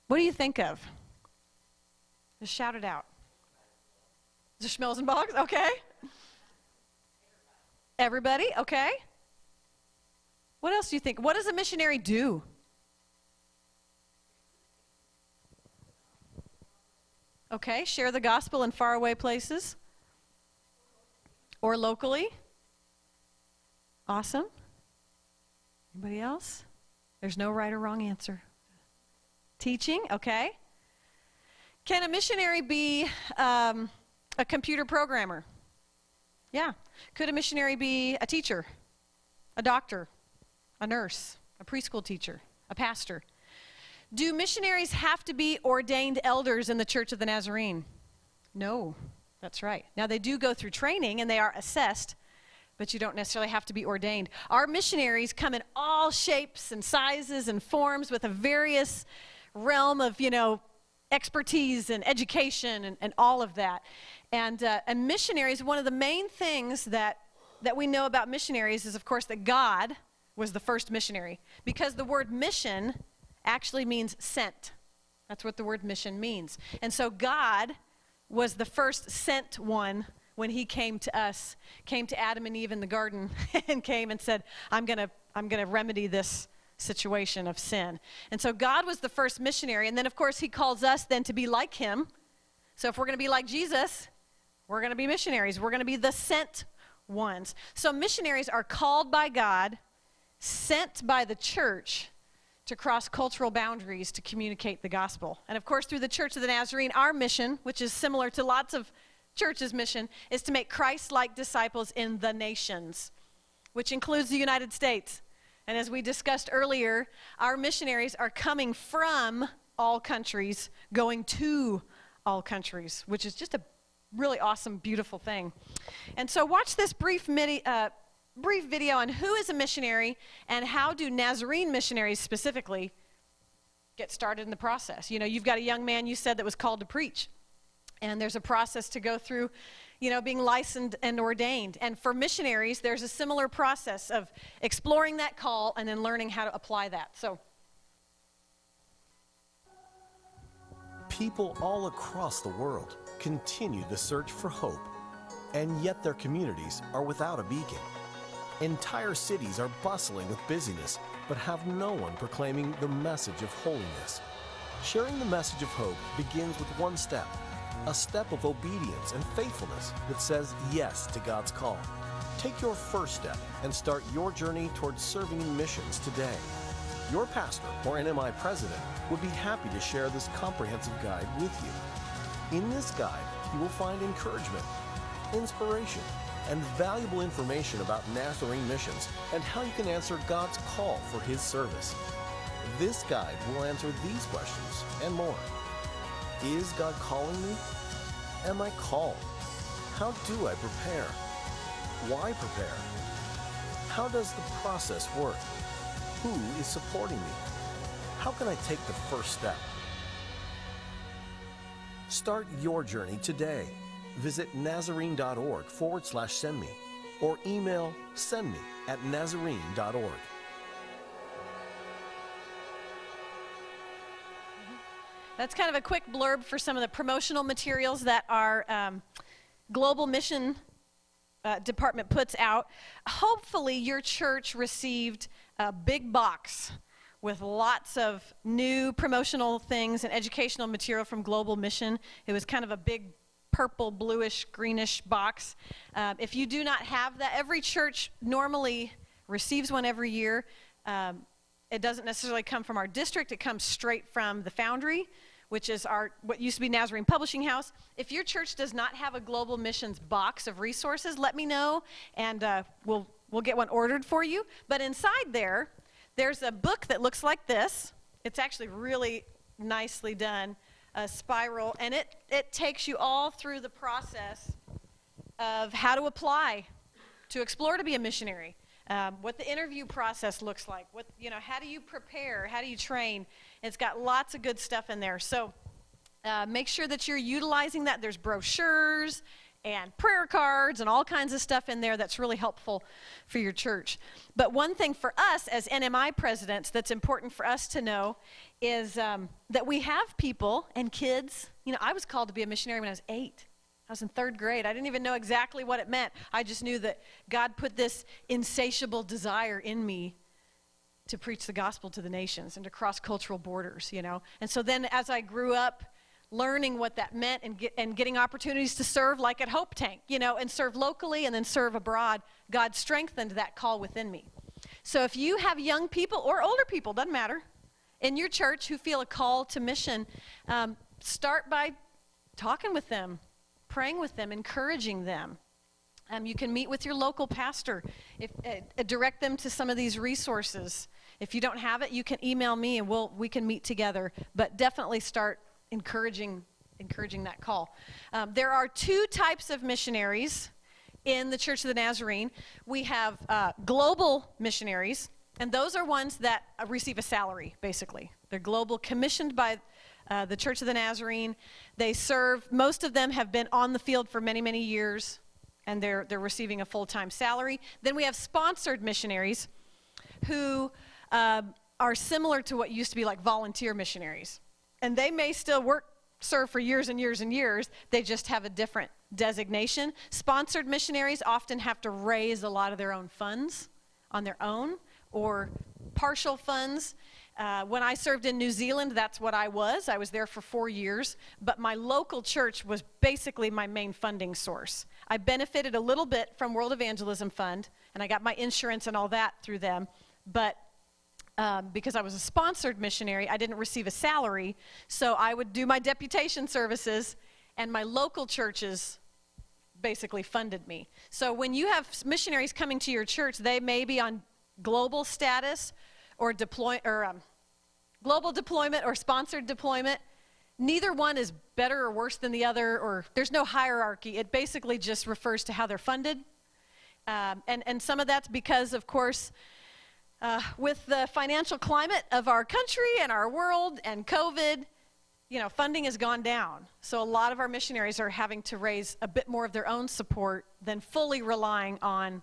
what do you think of? Just shout it out. The Schmelzenbogs, okay. Everybody, okay. What else do you think? What does a missionary do? Okay, share the gospel in faraway places or locally. Awesome. Anybody else? There's no right or wrong answer. Teaching, okay. Can a missionary be a computer programmer? Yeah. Could a missionary be a teacher, a doctor, a nurse, a preschool teacher, a pastor? Do missionaries have to be ordained elders in the Church of the Nazarene? No, that's right. Now, they do go through training and they are assessed, but you don't necessarily have to be ordained. Our missionaries come in all shapes and sizes and forms with a various realm of, expertise and education and all of that. And missionaries, one of the main things that we know about missionaries is, of course, that God was the first missionary, because the word mission actually means sent. That's what the word mission means. And so God was the first sent one when he came to us, came to Adam and Eve in the garden and came and said, I'm going to remedy this situation of sin. And so God was the first missionary. And then, of course, he calls us then to be like him. So if we're going to be like Jesus, we're going to be missionaries. We're going to be the sent ones. So missionaries are called by God, sent by the church to cross cultural boundaries to communicate the gospel. And of course, through the Church of the Nazarene, our mission, which is similar to lots of churches' mission, is to make Christ-like disciples in the nations, which includes the United States. And as we discussed earlier, our missionaries are coming from all countries, going to all countries, which is just a really awesome, beautiful thing. And so watch this brief video on who is a missionary and how do Nazarene missionaries specifically get started in the process. You've got a young man you said that was called to preach, and there's a process to go through, being licensed and ordained. And for missionaries, there's a similar process of exploring that call and then learning how to apply that. So, people all across the world continue the search for hope, and yet their communities are without a beacon. Entire cities are bustling with busyness, but have no one proclaiming the message of holiness. Sharing the message of hope begins with one step, a step of obedience and faithfulness that says yes to God's call. Take your first step and start your journey towards serving in missions today. Your pastor or NMI president would be happy to share this comprehensive guide with you. In this guide, you will find encouragement, inspiration, and valuable information about Nazarene missions and how you can answer God's call for his service. This guide will answer these questions and more. Is God calling me? Am I called? How do I prepare? Why prepare? How does the process work? Who is supporting me? how can I take the first step? Start your journey today. Visit Nazarene.org/send me or email sendme@nazarene.org. That's kind of a quick blurb for some of the promotional materials that our Global Mission Department puts out. Hopefully your church received a big box with lots of new promotional things and educational material from Global Mission. It was kind of a big purple, bluish, greenish box. If you do not have that, every church normally receives one every year. It doesn't necessarily come from our district. It comes straight from the Foundry, which is what used to be Nazarene Publishing House. If your church does not have a Global Missions box of resources, let me know, and we'll get one ordered for you. But inside there's a book that looks like this. It's actually really nicely done, a spiral, and it takes you all through the process of how to apply to explore to be a missionary. What the interview process looks like, how do you prepare, how do you train. It's got lots of good stuff in there. So make sure that you're utilizing that. There's brochures and prayer cards and all kinds of stuff in there that's really helpful for your church. But one thing for us as NMI presidents that's important for us to know is that we have people and kids. I was called to be a missionary when I was 8. I was in 3rd grade. I didn't even know exactly what it meant. I just knew that God put this insatiable desire in me to preach the gospel to the nations and to cross cultural borders, And so then as I grew up learning what that meant and getting opportunities to serve, like at Hope Tank, and serve locally and then serve abroad, God strengthened that call within me. So if you have young people or older people, doesn't matter, in your church who feel a call to mission, start by talking with them, praying with them, encouraging them. You can meet with your local pastor, direct them to some of these resources. If you don't have it, you can email me and we can meet together. But definitely start encouraging that call. There are 2 types of missionaries in the Church of the Nazarene. We have global missionaries, and those are ones that receive a salary, basically. They're global, commissioned by the Church of the Nazarene. They serve, most of them have been on the field for many, many years, and they're receiving a full-time salary. Then we have sponsored missionaries who are similar to what used to be like volunteer missionaries. And they may still serve for years and years and years. They just have a different designation. Sponsored missionaries often have to raise a lot of their own funds on their own, or partial funds. When I served in New Zealand, that's what I was. I was there for 4 years, but my local church was basically my main funding source. I benefited a little bit from World Evangelism Fund, and I got my insurance and all that through them, but because I was a sponsored missionary, I didn't receive a salary, so I would do my deputation services, and my local churches basically funded me. So when you have missionaries coming to your church, they may be on global status or global deployment or sponsored deployment. Neither one is better or worse than the other, or there's no hierarchy. It basically just refers to how they're funded. And some of that's because, of course, with the financial climate of our country and our world and COVID, funding has gone down. So a lot of our missionaries are having to raise a bit more of their own support than fully relying on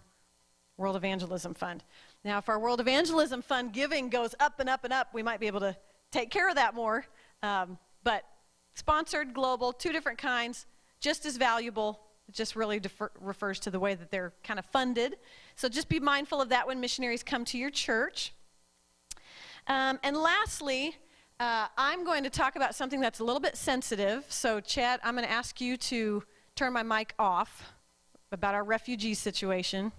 World Evangelism Fund. Now, if our World Evangelism Fund giving goes up and up and up, we might be able to take care of that more. But sponsored, global, 2 different kinds, just as valuable. It just really refers to the way that they're kind of funded. So just be mindful of that when missionaries come to your church. And lastly, I'm going to talk about something that's a little bit sensitive. So Chad, I'm going to ask you to turn my mic off about our refugee situation.